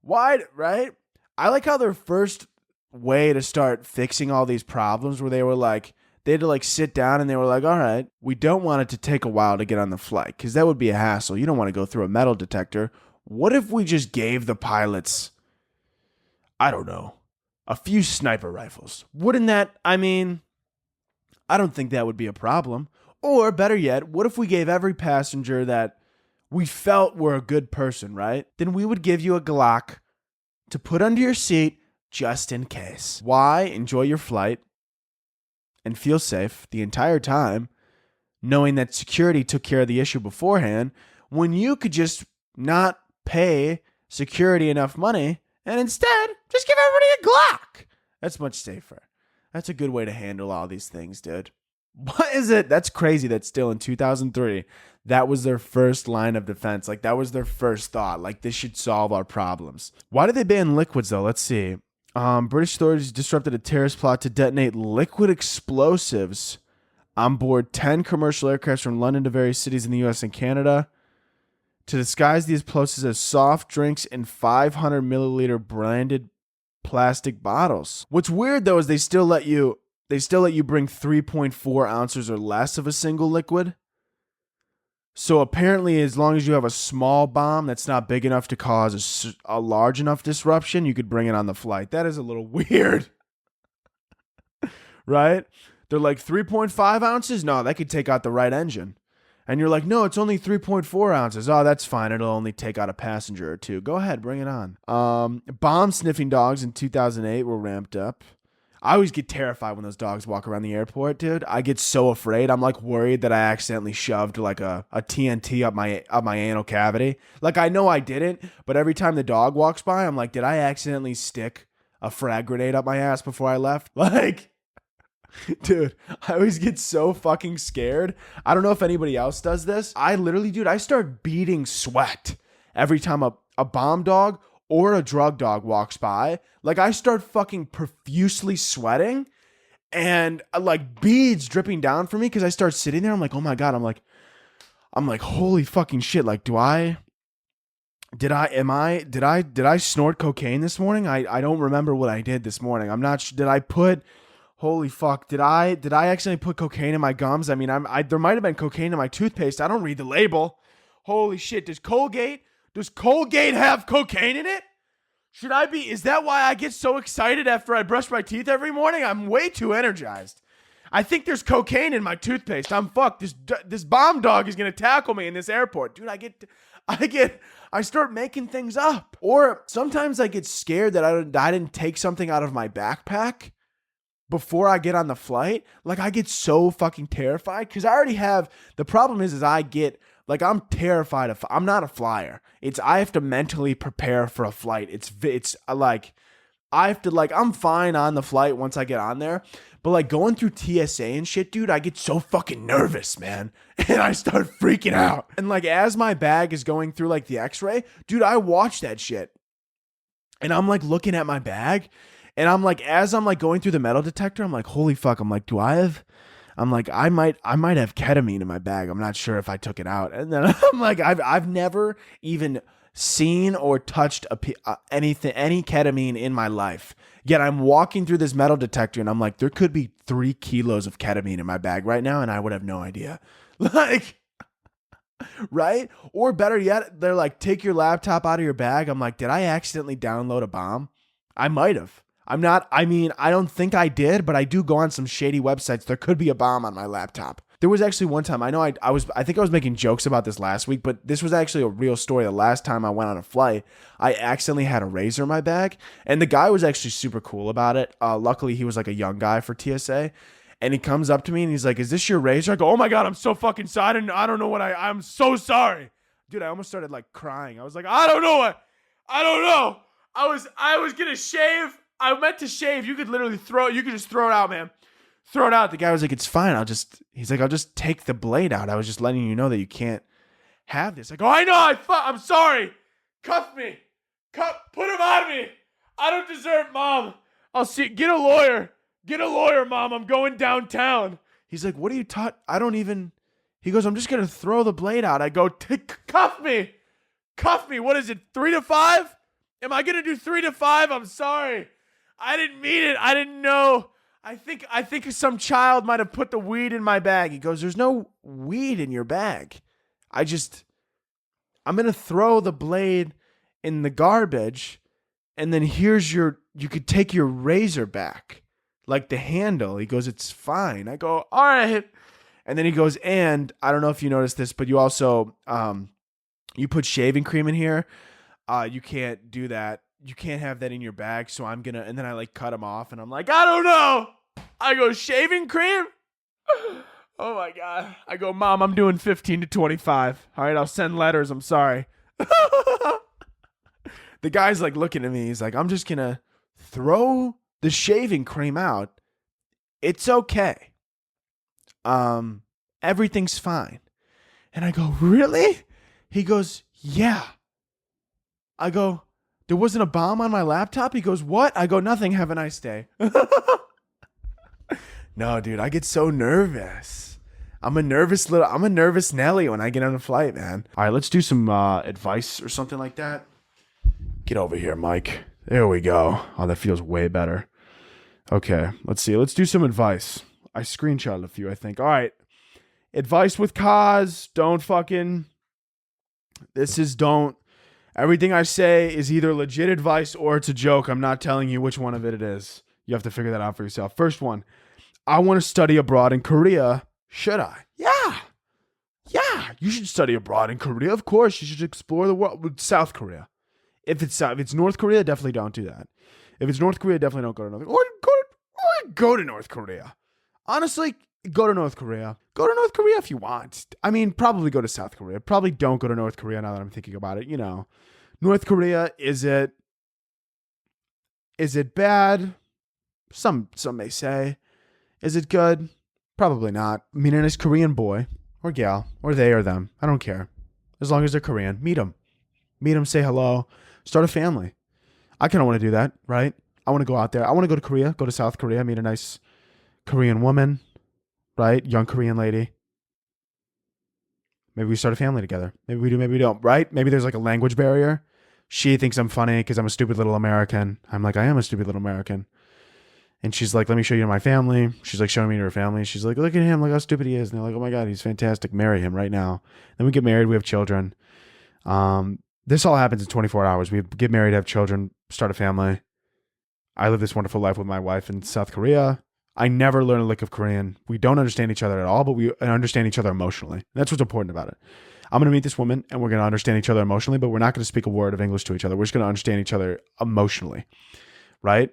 Why, right? I like how their first way to start fixing all these problems where they had to like sit down and they were like, all right, we don't want it to take a while to get on the flight because that would be a hassle. You don't want to go through a metal detector. What if we just gave the pilots, I don't know, a few sniper rifles? Wouldn't that, I don't think that would be a problem. Or better yet, what if we gave every passenger that we felt were a good person, right? Then we would give you a Glock to put under your seat just in case. Why enjoy your flight and feel safe the entire time knowing that security took care of the issue beforehand when you could just not pay security enough money and instead just give everybody a Glock? That's much safer. That's a good way to handle all these things, dude. What is it? That's crazy that still in 2003, that was their first line of defense. Like, that was their first thought. Like, this should solve our problems. Why did they ban liquids, though? Let's see. British authorities disrupted a terrorist plot to detonate liquid explosives on board 10 commercial aircraft from London to various cities in the U.S. and Canada to disguise these explosives as soft drinks in 500 milliliter branded plastic bottles. What's weird, though, is they still let you bring 3.4 ounces or less of a single liquid. So apparently, as long as you have a small bomb that's not big enough to cause a large enough disruption, you could bring it on the flight. That is a little weird. Right? They're like 3.5 ounces? No, that could take out the right engine. And you're like, no, it's only 3.4 ounces. Oh, that's fine. It'll only take out a passenger or two. Go ahead, bring it on. Bomb sniffing dogs in 2008 were ramped up. I always get terrified when those dogs walk around the airport, dude. I get so afraid. I'm like worried that I accidentally shoved like a TNT up my anal cavity. Like, I know I didn't, but every time the dog walks by, I'm like, did I accidentally stick a frag grenade up my ass before I left? Like, dude, I always get so fucking scared. I don't know if anybody else does this. I literally, dude, I start beating sweat every time a bomb dog or a drug dog walks by. Like, I start fucking profusely sweating and like beads dripping down from me because I start sitting there. I'm like, oh my God. I'm like, holy fucking shit. Like, did I snort cocaine this morning? I don't remember what I did this morning. I'm not sure. Holy fuck. Did I accidentally put cocaine in my gums? There might have been cocaine in my toothpaste. I don't read the label. Holy shit. Does Colgate have cocaine in it? Is that why I get so excited after I brush my teeth every morning? I'm way too energized. I think there's cocaine in my toothpaste. I'm fucked. This bomb dog is going to tackle me in this airport. Dude, I start making things up. Or sometimes I get scared that I didn't take something out of my backpack before I get on the flight. Like, I get so fucking terrified because I already have, the problem is I get, like, I'm terrified I'm not a flyer. I have to mentally prepare for a flight. It's like, I have to, like, I'm fine on the flight once I get on there. But like going through TSA and shit, dude, I get so fucking nervous, man. And I start freaking out. And like, as my bag is going through like the x-ray, dude, I watch that shit. And I'm like looking at my bag. And I'm like, as I'm like going through the metal detector, I'm like, holy fuck. I'm like, I might have ketamine in my bag. I'm not sure if I took it out. And then I'm like, I've never even seen or touched any ketamine in my life. Yet I'm walking through this metal detector and I'm like, there could be 3 kilos of ketamine in my bag right now. And I would have no idea. Like, right? Or better yet, they're like, take your laptop out of your bag. I'm like, did I accidentally download a bomb? I might have. I don't think I did, but I do go on some shady websites. There could be a bomb on my laptop. There was actually one time, I know I think I was making jokes about this last week, but this was actually a real story. The last time I went on a flight, I accidentally had a razor in my bag, and the guy was actually super cool about it. Luckily, he was like a young guy for TSA, and he comes up to me and he's like, "Is this your razor?" I go, "Oh my God, I'm so fucking sorry. I don't know what I'm so sorry." Dude, I almost started like crying. I was like, I don't know. I was gonna shave. I meant to shave. You could just throw it out, man. Throw it out. The guy was like, "It's fine. I'll just take the blade out. I was just letting you know that you can't have this." I go, "I know. I'm sorry. Cuff me. Put him on me. I don't deserve Mom. I'll see. Get a lawyer. Mom. I'm going downtown." He's like, "What are you taught? I don't even." He goes, "I'm just going to throw the blade out." I go, "Cuff me. What is it? 3 to 5? Am I going to do 3 to 5? I'm sorry. I didn't mean it. I didn't know. I think some child might have put the weed in my bag." He goes, "There's no weed in your bag. I'm going to throw the blade in the garbage, and then you could take your razor back, like the handle." He goes, "It's fine." I go, "All right." And then he goes, "And I don't know if you noticed this, but you also, you put shaving cream in here. You can't do that. You can't have that in your bag. So I'm going to," and then I like cut him off and I'm like, "I don't know." I go, "Shaving cream?" Oh my God. I go, "Mom, I'm doing 15 to 25. All right, I'll send letters. I'm sorry." The guy's like looking at me. He's like, "I'm just going to throw the shaving cream out. It's okay. Everything's fine." And I go, "Really?" He goes, "Yeah." I go, "There wasn't a bomb on my laptop?" He goes, "What?" I go, "Nothing. Have a nice day." No, dude, I get so nervous. I'm a nervous Nelly when I get on a flight, man. All right, let's do some advice or something like that. Get over here, Mike. There we go. Oh, that feels way better. Okay, let's see. Let's do some advice. I screenshotted a few, I think. All right. Advice with cause. Don't. Everything I say is either legit advice or it's a joke. I'm not telling you which one of it is. You have to figure that out for yourself. First one. I want to study abroad in Korea. Should I? Yeah. You should study abroad in Korea. Of course. You should explore the world with South Korea. If it's North Korea, definitely don't do that. If it's North Korea, definitely don't go to North Korea. Or go to North Korea. Honestly, go to North Korea. Go to North Korea if you want. I mean, probably go to South Korea. Probably don't go to North Korea now that I'm thinking about it. You know, North Korea, is it bad? Some may say. Is it good? Probably not. Meet a nice Korean boy or gal, or they or them. I don't care. As long as they're Korean. Meet them, say hello, start a family. I kind of want to do that, right? I want to go out there. I want to go to Korea, go to South Korea, meet a nice Korean woman, right? Young Korean lady. Maybe we start a family together. Maybe we do, maybe we don't, right? Maybe there's like a language barrier. She thinks I'm funny because I'm a stupid little American. I'm like, I am a stupid little American. And she's like, "Let me show you my family." She's like showing me her family. She's like, "Look at him. Look how stupid he is." And they're like, "Oh my God, he's fantastic. Marry him right now." Then we get married. We have children. This all happens in 24 hours. We get married, have children, start a family. I live this wonderful life with my wife in South Korea. I never learn a lick of Korean. We don't understand each other at all, but we understand each other emotionally. That's what's important about it. I'm going to meet this woman and we're going to understand each other emotionally, but we're not going to speak a word of English to each other. We're just going to understand each other emotionally, right?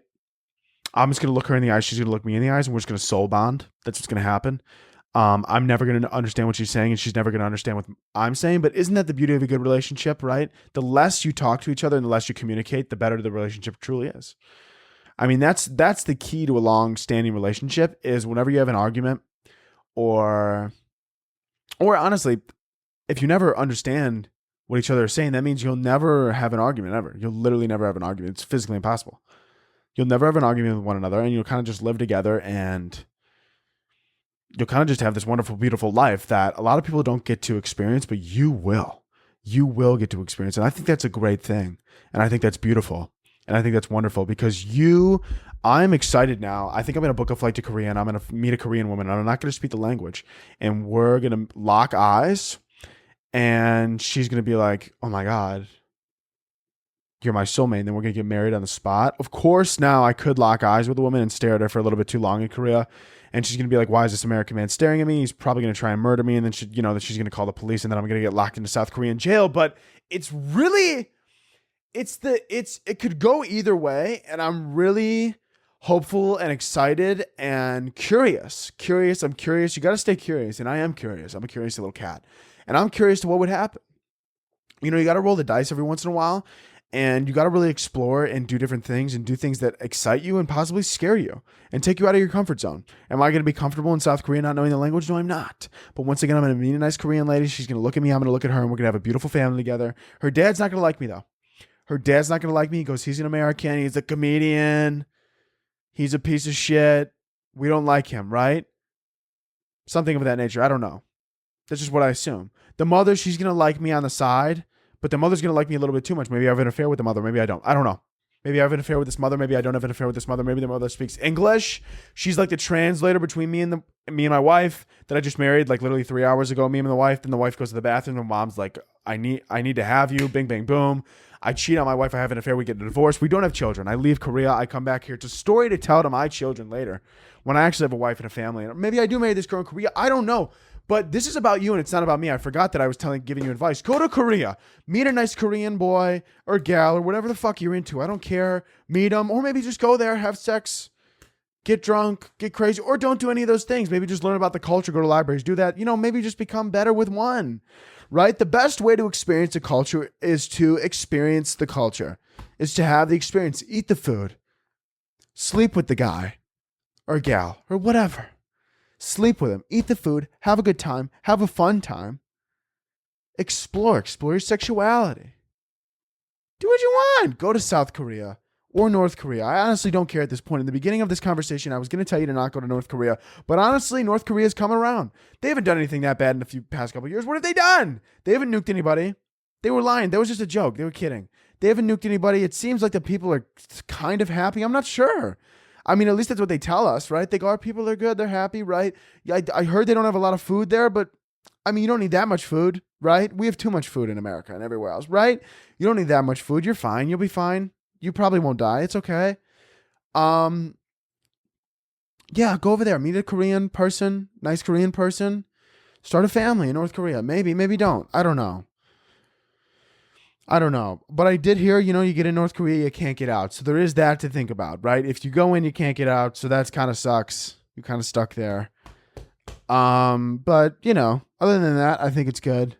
I'm just going to look her in the eyes. She's going to look me in the eyes and we're just going to soul bond. That's what's going to happen. I'm never going to understand what she's saying and she's never going to understand what I'm saying. But isn't that the beauty of a good relationship, right? The less you talk to each other and the less you communicate, the better the relationship truly is. I mean, that's the key to a long-standing relationship is whenever you have an argument or honestly, if you never understand what each other is saying, that means you'll never have an argument ever. You'll literally never have an argument. It's physically impossible. You'll never have an argument with one another and you'll kind of just live together and you'll kind of just have this wonderful, beautiful life that a lot of people don't get to experience, but you will. You will get to experience. And I think that's a great thing. And I think that's beautiful. And I think that's wonderful because I'm excited now. I think I'm going to book a flight to Korea and I'm going to meet a Korean woman and I'm not going to speak the language. And we're going to lock eyes and she's going to be like, "Oh my God, you're my soulmate." And then we're going to get married on the spot. Of course, now I could lock eyes with a woman and stare at her for a little bit too long in Korea And she's going to be like, why is this American man staring at me? He's probably going to try and murder me. And then she, that she's going to call the police, and then I'm going to get locked into South Korean jail. But it's really, it could go either way. And I'm really hopeful and excited and curious. I'm curious. You got to stay curious. And I am curious. I'm a curious little cat. And I'm curious to what would happen. You got to roll the dice every once in a while. And you got to really explore and do different things and do things that excite you and possibly scare you and take you out of your comfort zone. Am I going to be comfortable in South Korea not knowing the language? No, I'm not. But once again, I'm going to meet a nice Korean lady. She's going to look at me. I'm going to look at her, and we're going to have a beautiful family together. Her dad's not going to like me, though. Her dad's not going to like me. He goes, he's an American. He's a comedian. He's a piece of shit. We don't like him, right? Something of that nature. I don't know. That's just what I assume. The mother, she's going to like me on the side. But the mother's going to like me a little bit too much. Maybe I have an affair with the mother. Maybe I don't. I don't know. Maybe I have an affair with this mother. Maybe I don't have an affair with this mother. Maybe the mother speaks English. She's like the translator between me and my wife that I just married like literally 3 hours ago. Me and the wife. Then the wife goes to the bathroom. And mom's like, I need to have you. Bing, bang, boom. I cheat on my wife. I have an affair. We get a divorce. We don't have children. I leave Korea. I come back here. It's a story to tell to my children later when I actually have a wife and a family. And maybe I do marry this girl in Korea. I don't know. But this is about you, and it's not about me. I forgot that I was giving you advice. Go to Korea. Meet a nice Korean boy or gal or whatever the fuck you're into. I don't care. Meet them. Or maybe just go there, have sex, get drunk, get crazy, or don't do any of those things. Maybe just learn about the culture, go to libraries, do that. Maybe just become better with one, right? The best way to experience a culture is to experience the culture, is to have the experience, eat the food, sleep with the guy or gal or whatever. Sleep with him, eat the food, have a good time, have a fun time. Explore your sexuality. Do what you want. Go to South Korea or North Korea. I honestly don't care at this point. In the beginning of this conversation, I was going to tell you to not go to North Korea. But honestly, North Korea is coming around. They haven't done anything that bad in the past couple of years. What have they done? They haven't nuked anybody. They were lying. That was just a joke. They were kidding. They haven't nuked anybody. It seems like the people are kind of happy. I'm not sure. I mean, at least that's what they tell us, right? They go, our people are good. They're happy, right? Yeah, I heard they don't have a lot of food there, but I mean, you don't need that much food, right? We have too much food in America and everywhere else, right? You don't need that much food. You're fine. You'll be fine. You probably won't die. It's okay. Yeah, go over there. Meet a Korean person, nice Korean person. Start a family in North Korea. Maybe don't. I don't know. But I did hear, you get in North Korea, you can't get out. So there is that to think about, right? If you go in, you can't get out. So that's kind of sucks. You're kind of stuck there. But other than that, I think it's good.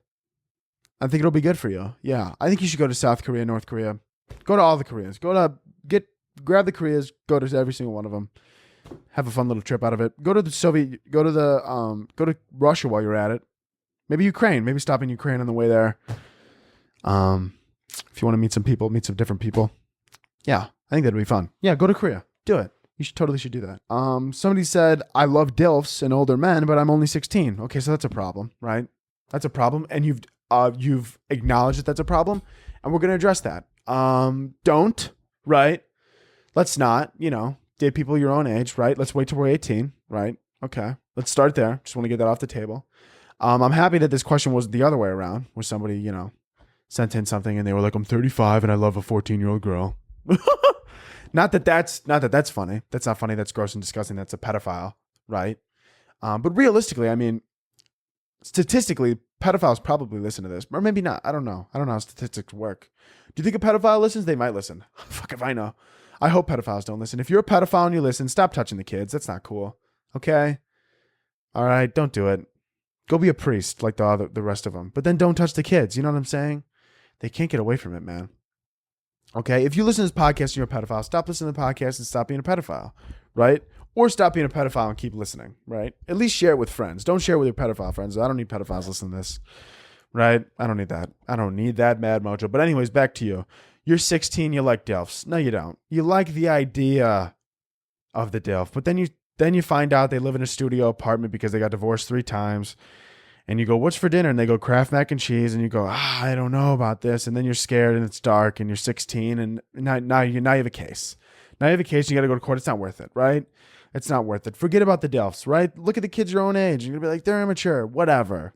I think it'll be good for you. Yeah. I think you should go to South Korea, North Korea. Go to all the Koreas. Grab the Koreas, go to every single one of them. Have a fun little trip out of it. Go to Russia while you're at it. Maybe Ukraine. Maybe stop in Ukraine on the way there. If you want to meet some different people. Yeah, I think that'd be fun. Yeah, go to Korea. Do it. You totally should do that. Somebody said, I love DILFs and older men, but I'm only 16. Okay, so that's a problem, right? That's a problem. And you've acknowledged that that's a problem. And we're going to address that. Don't, right? Let's not, date people your own age, right? Let's wait till we're 18, right? Okay, let's start there. Just want to get that off the table. I'm happy that this question was the other way around, where somebody, sent in something and they were like, I'm 35 and I love a 14-year-old girl. Not that that's funny. That's not funny. That's gross and disgusting. That's a pedophile, right? But realistically, I mean, statistically, pedophiles probably listen to this, or maybe not. I don't know. I don't know how statistics work. Do you think a pedophile listens? They might listen. Fuck if I know. I hope pedophiles don't listen. If you're a pedophile and you listen, stop touching the kids. That's not cool. Okay? All right, don't do it. Go be a priest like the rest of them. But then don't touch the kids. You know what I'm saying? They can't get away from it, man. Okay? If you listen to this podcast and you're a pedophile, stop listening to the podcast and stop being a pedophile, right? Or stop being a pedophile and keep listening, right? At least share it with friends. Don't share it with your pedophile friends. I don't need pedophiles listening to this, right? I don't need that. I don't need that mad mojo. But anyways, back to you. You're 16, you like DILFs. No, you don't. You like the idea of the DILF, but then you find out they live in a studio apartment because they got divorced 3 times. And you go, what's for dinner? And they go, Kraft mac and cheese. And you go, I don't know about this. And then you're scared and it's dark and you're 16 and now you have a case. Now you have a case and you got to go to court. It's not worth it, right? It's not worth it. Forget about the DILFs, right? Look at the kids your own age. You're going to be like, they're immature. Whatever.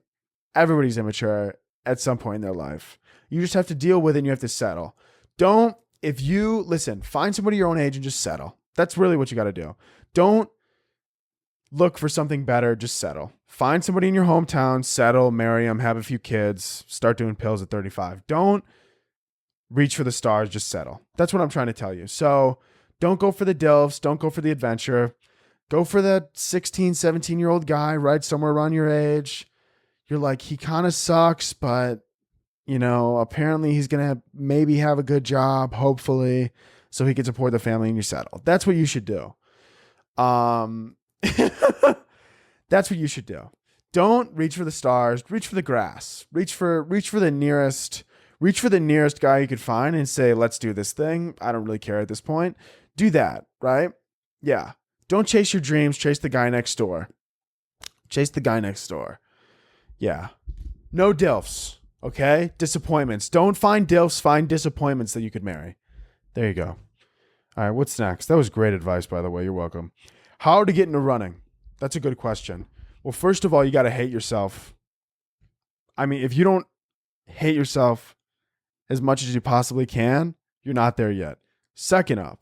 Everybody's immature at some point in their life. You just have to deal with it and you have to settle. Find somebody your own age and just settle. That's really what you got to do. Don't look for something better, just settle. Find somebody in your hometown, settle, marry them, have a few kids, start doing pills at 35. Don't reach for the stars, just settle. That's what I'm trying to tell you. So don't go for the DILFs, don't go for the adventure. Go for that 16, 17-year-old guy, right? Somewhere around your age. You're like, he kind of sucks, but, apparently he's going to maybe have a good job, hopefully, so he can support the family and you settle. That's what you should do. That's what you should do. Don't reach for the stars. Reach for the grass. Reach for the nearest guy you could find and say, let's do this thing. I don't really care at this point. Do that, right? Yeah. Don't chase your dreams. Chase the guy next door. Chase the guy next door. Yeah. No DILFs. Okay? Disappointments. Don't find DILFs. Find disappointments that you could marry. There you go. All right. What's next? That was great advice, by the way. You're welcome. How to get into running? That's a good question. Well, first of all, you got to hate yourself. I mean, if you don't hate yourself as much as you possibly can, you're not there yet. Second up,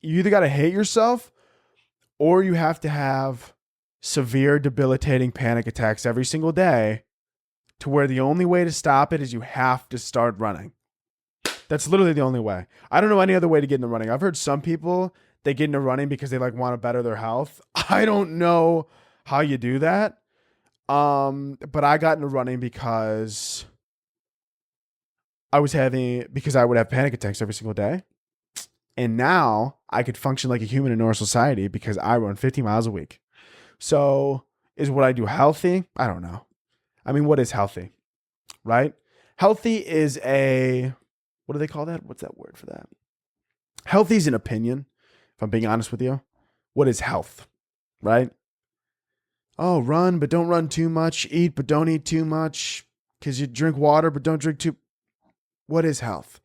you either got to hate yourself or you have to have severe, debilitating panic attacks every single day to where the only way to stop it is you have to start running. That's literally the only way. I don't know any other way to get into running. I've heard some people, they get into running because they want to better their health. I don't know how you do that. But I got into running because I would have panic attacks every single day. And now I could function like a human in our society because I run 50 miles a week. So is what I do healthy? I don't know. I mean, what is healthy? Right? Healthy is what do they call that? What's that word for that? Healthy is an opinion, if I'm being honest with you. What is health? Right? Oh, run, but don't run too much. Eat, but don't eat too much. Because you drink water, but don't drink too. What is health?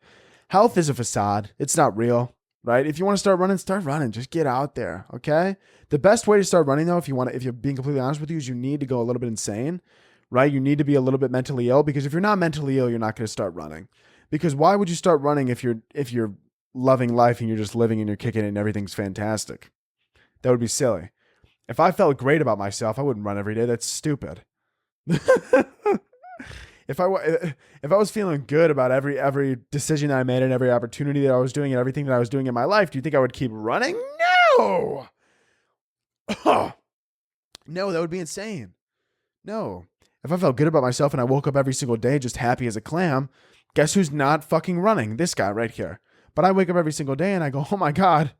Health is a facade. It's not real. Right? If you want to start running. Just get out there. Okay. The best way to start running though, if you're being completely honest with you, is you need to go a little bit insane, right? You need to be a little bit mentally ill, because if you're not mentally ill, you're not going to start running. Because why would you start running if you're loving life and you're just living and you're kicking it and everything's fantastic? That would be silly. If I felt great about myself, I wouldn't run every day. That's stupid. If I was feeling good about every decision that I made and every opportunity that I was doing and everything that I was doing in my life, do you think I would keep running? No. No, that would be insane. No. If I felt good about myself and I woke up every single day just happy as a clam, guess who's not fucking running? This guy right here. But I wake up every single day and I go, oh my God,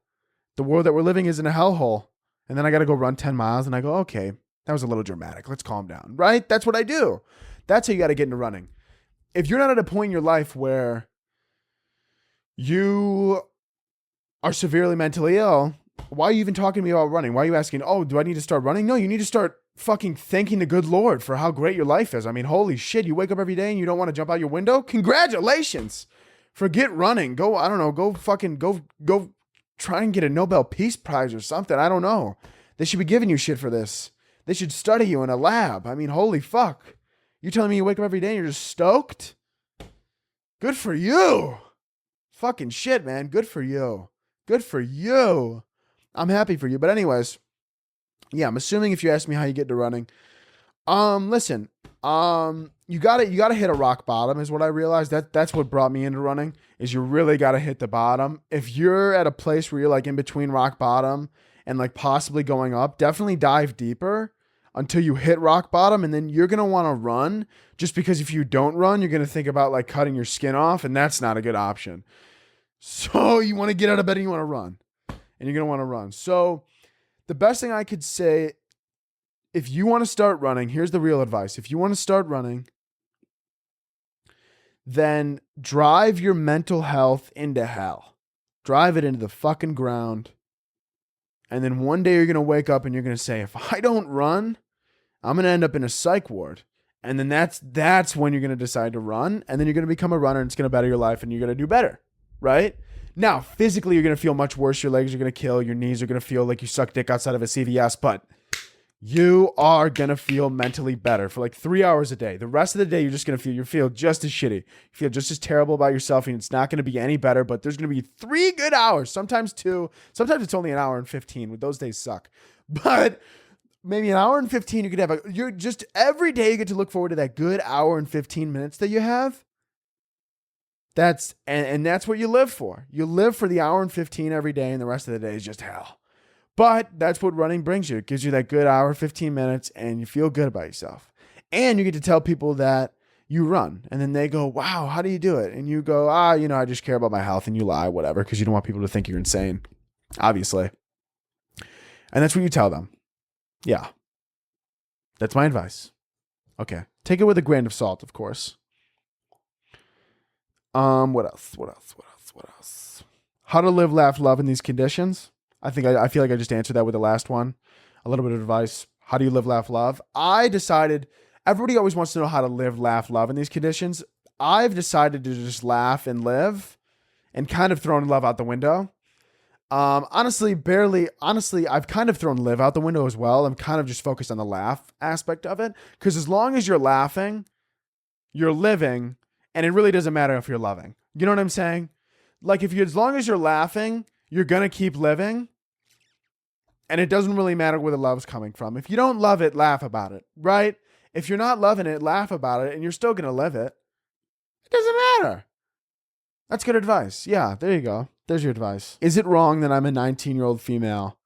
the world that we're living is in a hellhole. And then I got to go run 10 miles and I go, okay, that was a little dramatic. Let's calm down, right? That's what I do. That's how you got to get into running. If you're not at a point in your life where you are severely mentally ill, why are you even talking to me about running? Why are you asking, oh, do I need to start running? No, you need to start fucking thanking the good Lord for how great your life is. I mean, holy shit, you wake up every day and you don't want to jump out your window? Congratulations. Forget running. Go, I don't know, go try and get a Nobel Peace Prize or something. I don't know. They should be giving you shit for this. They should study you in a lab. I mean, holy fuck. You telling me you wake up every day and you're just stoked? Good for you. Fucking shit, man. Good for you. Good for you. I'm happy for you. But anyways, yeah, I'm assuming if you ask me how you get into running, listen, you gotta hit a rock bottom is what I realized. That's what brought me into running, is you really gotta hit the bottom. If you're at a place where you're like in between rock bottom and like possibly going up, definitely dive deeper until you hit rock bottom, and then you're going to want to run, just because if you don't run, you're going to think about like cutting your skin off, and that's not a good option. So you want to get out of bed and you want to run, and you're going to want to run. So the best thing I could say, if you want to start running, here's the real advice. If you want to start running, then drive your mental health into hell. Drive it into the fucking ground. And then one day you're going to wake up and you're going to say, if I don't run, I'm going to end up in a psych ward. And then that's when you're going to decide to run. And then you're going to become a runner, and it's going to better your life, and you're going to do better. Right? Now, physically, you're going to feel much worse. Your legs are going to kill. Your knees are going to feel like you suck dick outside of a CVS. But you are going to feel mentally better for like 3 hours a day. The rest of the day, you're just going to feel just as shitty. You feel just as terrible about yourself, and it's not going to be any better. But there's going to be 3 good hours, sometimes 2. Sometimes it's only an hour and 15. Those days suck. But maybe an hour and 15, you could have you're just every day you get to look forward to that good hour and 15 minutes that you have. That's what you live for. You live for the hour and 15 every day, and the rest of the day is just hell. But that's what running brings you. It gives you that good hour, 15 minutes, and you feel good about yourself. And you get to tell people that you run, and then they go, wow, how do you do it? And you go, I just care about my health, and you lie, whatever, because you don't want people to think you're insane, obviously. And that's what you tell them. Yeah. That's my advice. Okay. Take it with a grain of salt, of course. What else? How to live, laugh, love in these conditions. I feel like I just answered that with the last one. A little bit of advice. How do you live, laugh, love? I decided, everybody always wants to know how to live, laugh, love in these conditions. I've decided to just laugh and live and kind of thrown love out the window. Honestly, I've kind of thrown live out the window as well. I'm kind of just focused on the laugh aspect of it. Because as long as you're laughing, you're living, and it really doesn't matter if you're loving. You know what I'm saying? Like as long as you're laughing, you're going to keep living. And it doesn't really matter where the love's coming from. If you don't love it, laugh about it, right? If you're not loving it, laugh about it, and you're still going to live it. It doesn't matter. That's good advice. Yeah, there you go. There's your advice. Is it wrong that I'm a 19-year-old female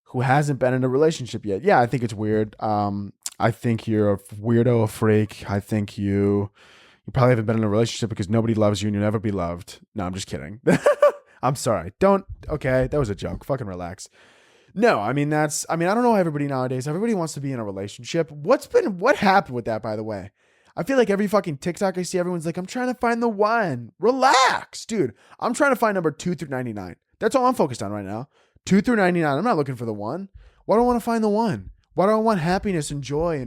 who hasn't been in a relationship yet? Yeah, I think it's weird. I think you're a weirdo, a freak. I think you probably haven't been in a relationship because nobody loves you and you'll never be loved. No, I'm just kidding. I'm sorry. Okay, that was a joke. Fucking relax. No, I don't know everybody nowadays. Everybody wants to be in a relationship. What happened with that, by the way? I feel like every fucking TikTok I see, everyone's like, I'm trying to find the one. Relax, dude. I'm trying to find number 2 through 99. That's all I'm focused on right now. 2 through 99. I'm not looking for the one. Why do I want to find the one? Why do I want happiness and joy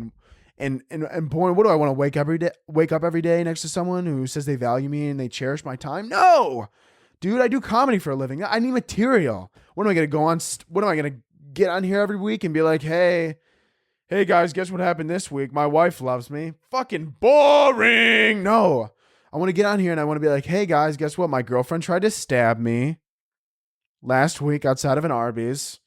and boring? What do I want to wake up every day next to someone who says they value me and they cherish my time? No, dude, I do comedy for a living. I need material. What am I going to go on? What am I going to get on here every week and be like, hey guys, guess what happened this week? My wife loves me. Fucking boring. No, I want to get on here and I want to be like, hey guys, guess what? My girlfriend tried to stab me last week outside of an Arby's.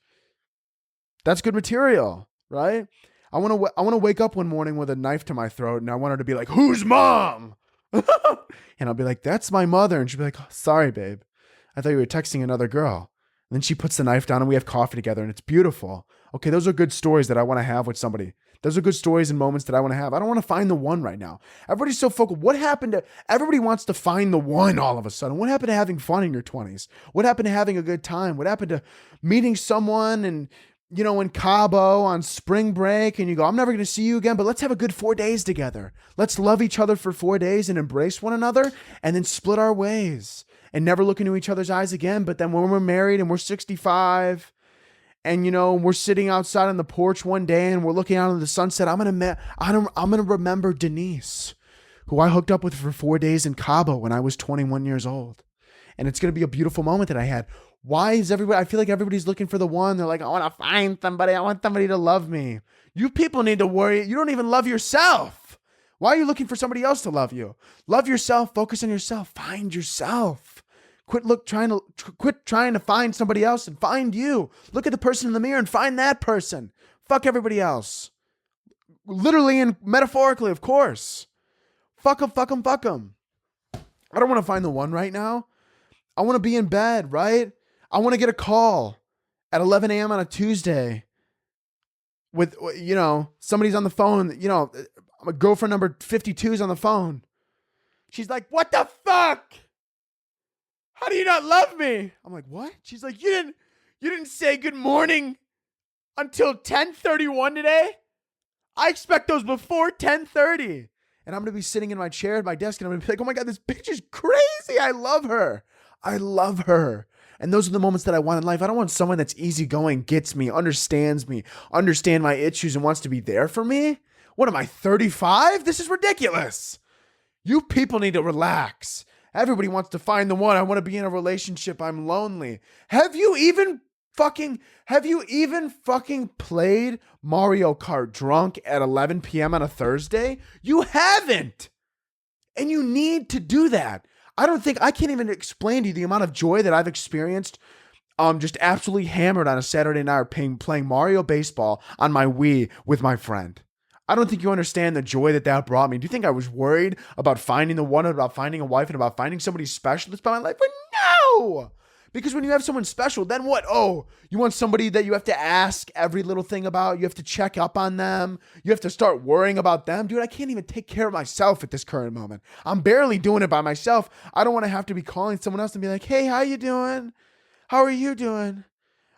That's good material, right? I want to wake up one morning with a knife to my throat and I want her to be like, who's mom? And I'll be like, that's my mother. And she'll be like, oh, sorry, babe. I thought you were texting another girl. And then she puts the knife down and we have coffee together and it's beautiful. Okay, those are good stories that I want to have with somebody. Those are good stories and moments that I want to have. I don't want to find the one right now. Everybody's so focused. What happened to, everybody wants to find the one all of a sudden. What happened to having fun in your 20s? What happened to having a good time? What happened to meeting someone and, in Cabo on spring break and you go, I'm never going to see you again, but let's have a good 4 days together. Let's love each other for 4 days and embrace one another and then split our ways and never look into each other's eyes again. But then when we're married and we're 65 and, we're sitting outside on the porch one day and we're looking out into the sunset, I'm going to remember Denise, who I hooked up with for 4 days in Cabo when I was 21 years old. And it's going to be a beautiful moment that I had. Why is everybody, I feel like everybody's looking for the one. They're like, I want to find somebody. I want somebody to love me. You people need to worry. You don't even love yourself. Why are you looking for somebody else to love you? Love yourself. Focus on yourself. Find yourself. Quit trying to find somebody else and find you. Look at the person in the mirror and find that person. Fuck everybody else. Literally and metaphorically, of course. Fuck them. I don't want to find the one right now. I want to be in bed, right? I want to get a call at 11 a.m. on a Tuesday with, somebody's on the phone, my girlfriend number 52 is on the phone. She's like, what the fuck? How do you not love me? I'm like, what? She's like, you didn't say good morning until 10:31 today? I expect those before 10:30. And I'm going to be sitting in my chair at my desk and I'm going to be like, oh my God, this bitch is crazy. I love her. And those are the moments that I want in life. I don't want someone that's easygoing, gets me, understand my issues and wants to be there for me. What am I, 35? This is ridiculous. You people need to relax. Everybody wants to find the one. I want to be in a relationship. I'm lonely. Have you even fucking played Mario Kart drunk at 11 p.m. on a Thursday? You haven't. And you need to do that. I can't even explain to you the amount of joy that I've experienced just absolutely hammered on a Saturday night playing Mario Baseball on my Wii with my friend. I don't think you understand the joy that brought me. Do you think I was worried about finding the one, about finding a wife, and about finding somebody special that's by my life? But no! Because when you have someone special, then what? Oh, you want somebody that you have to ask every little thing about. You have to check up on them. You have to start worrying about them. Dude, I can't even take care of myself at this current moment. I'm barely doing it by myself. I don't want to have to be calling someone else and be like, hey, how you doing? How are you doing?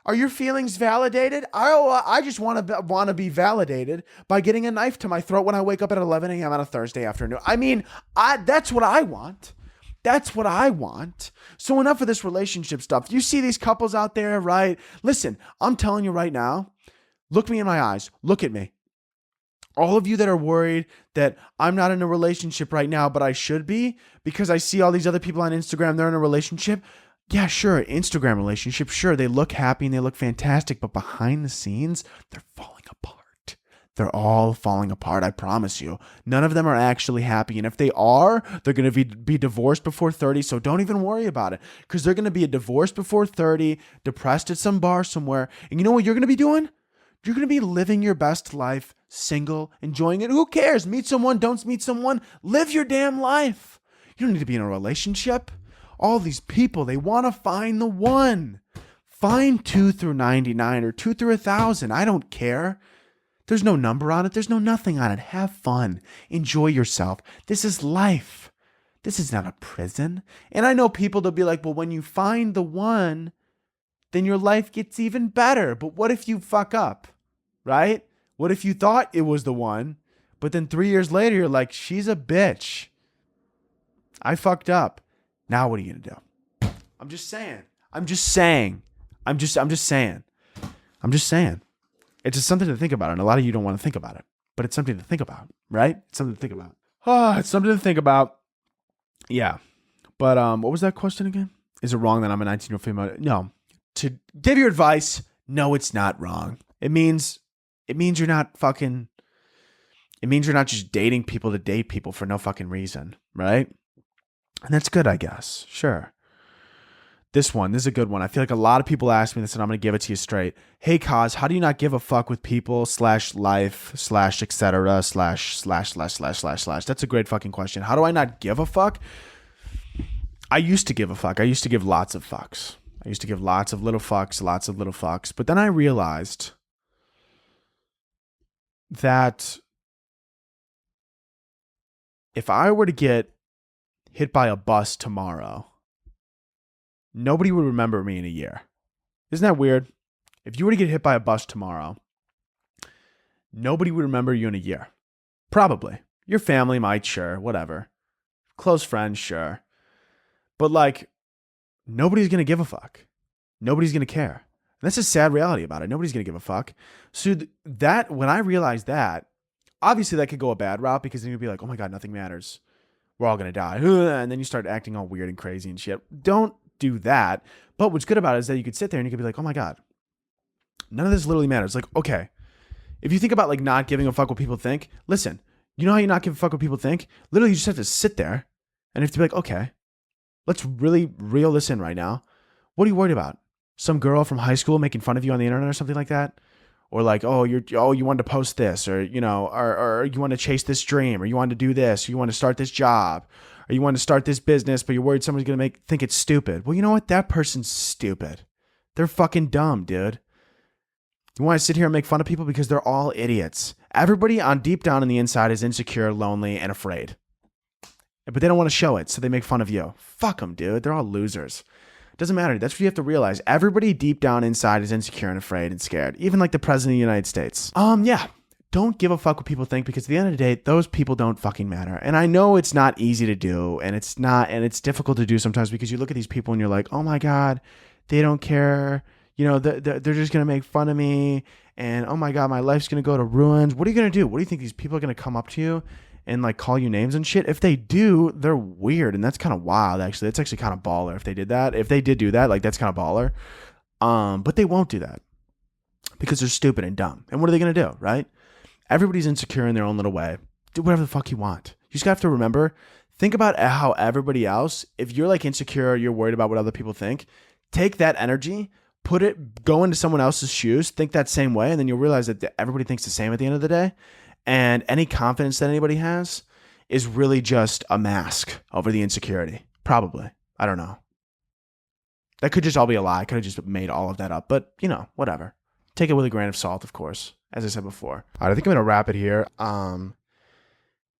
Are your feelings validated? I just want to be validated by getting a knife to my throat when I wake up at 11 a.m. on a Thursday afternoon. I mean, that's what I want. That's what I want. So enough of this relationship stuff. You see these couples out there, right? Listen, I'm telling you right now, look me in my eyes. Look at me. All of you that are worried that I'm not in a relationship right now, but I should be because I see all these other people on Instagram, they're in a relationship. Yeah, sure, Instagram relationship, sure, they look happy and they look fantastic, but behind the scenes, they're falling apart. They're all falling apart, I promise you. None of them are actually happy, and if they are, they're going to be divorced before 30, so don't even worry about it, because they're going to be divorced before 30, depressed at some bar somewhere, and you know what you're going to be doing? You're going to be living your best life, single, enjoying it. Who cares? Meet someone, don't meet someone. Live your damn life. You don't need to be in a relationship. All these people, they want to find the one. Find 2 through 99 or 2 through 1,000. I don't care. There's no number on it. There's no nothing on it. Have fun. Enjoy yourself. This is life. This is not a prison. And I know people, they'll be like, well, when you find the one, then your life gets even better. But what if you fuck up, right? What if you thought it was the one, but then 3 years later, you're like, she's a bitch. I fucked up. Now what are you going to do? I'm just saying. It's just something to think about. And a lot of you don't want to think about it. But it's something to think about, right? It's something to think about. It's something to think about. Yeah. But what was that question again? Is it wrong that I'm a 19-year-old female? No. To give your advice, no, it's not wrong. It means you're not just dating people to date people for no fucking reason, right? And that's good, I guess. Sure. This is a good one. I feel like a lot of people ask me this, and I'm going to give it to you straight. Hey, Kaz, how do you not give a fuck with people /life /etc //////? That's a great fucking question. How do I not give a fuck? I used to give a fuck. I used to give lots of fucks. I used to give lots of little fucks. But then I realized that if I were to get hit by a bus tomorrow, nobody would remember me in a year. Isn't that weird? If you were to get hit by a bus tomorrow, nobody would remember you in a year. Probably. Your family might, sure, whatever. Close friends, sure. But like, nobody's going to give a fuck. Nobody's going to care. And that's a sad reality about it. Nobody's going to give a fuck. So when I realized that, obviously that could go a bad route, because then you'd be like, oh my God, nothing matters. We're all going to die. And then you start acting all weird and crazy and shit. Don't do that. But what's good about it is that you could sit there and you could be like, oh my God, none of this literally matters. Like, okay, if you think about like not giving a fuck what people think, listen, you know how you not give a fuck what people think? Literally, you just have to sit there and you have to be like, okay, let's really reel this in right now. What are you worried about? Some girl from high school making fun of you on the internet or something like that? Or like, you wanted to post this, or, you know, or you want to chase this dream, or you want to do this, or you want to start this job, or you want to start this business, but you're worried someone's going to think it's stupid. Well, you know what? That person's stupid. They're fucking dumb, dude. You want to sit here and make fun of people because they're all idiots. Everybody on deep down on the inside is insecure, lonely, and afraid. But they don't want to show it, so they make fun of you. Fuck them, dude. They're all losers. Doesn't matter. That's what you have to realize. Everybody deep down inside is insecure and afraid and scared. Even like the president of the United States. Yeah. Don't give a fuck what people think, because at the end of the day, those people don't fucking matter. And I know it's not easy to do, and it's difficult to do sometimes, because you look at these people and you're like, oh my God, they don't care. You know, they're just going to make fun of me. And oh my God, my life's going to go to ruins. What are you going to do? What do you think? These people are going to come up to you and like call you names and shit? If they do, they're weird. And that's kind of wild, actually. That's actually kind of baller if they did that. If they did do that, like, that's kind of baller. But they won't do that because they're stupid and dumb. And what are they going to do, right? Everybody's insecure in their own little way. Do whatever the fuck you want. You just have to remember, think about how everybody else, if you're like insecure, you're worried about what other people think, take that energy, go into someone else's shoes, think that same way, and then you'll realize that everybody thinks the same at the end of the day. And any confidence that anybody has is really just a mask over the insecurity. Probably. I don't know. That could just all be a lie. I could have just made all of that up. But, whatever. Take it with a grain of salt, of course, as I said before. All right, I think I'm going to wrap it here.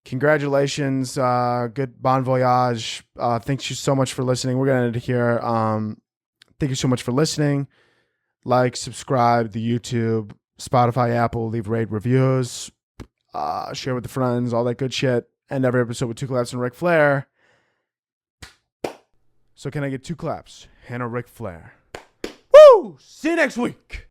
Congratulations. Good bon voyage. Thank you so much for listening. We're going to end it here. Thank you so much for listening. Like, subscribe to YouTube, Spotify, Apple, leave rate reviews, share with the friends, all that good shit. End every episode with 2 claps and Ric Flair. So can I get 2 claps and a Ric Flair? Woo! See you next week.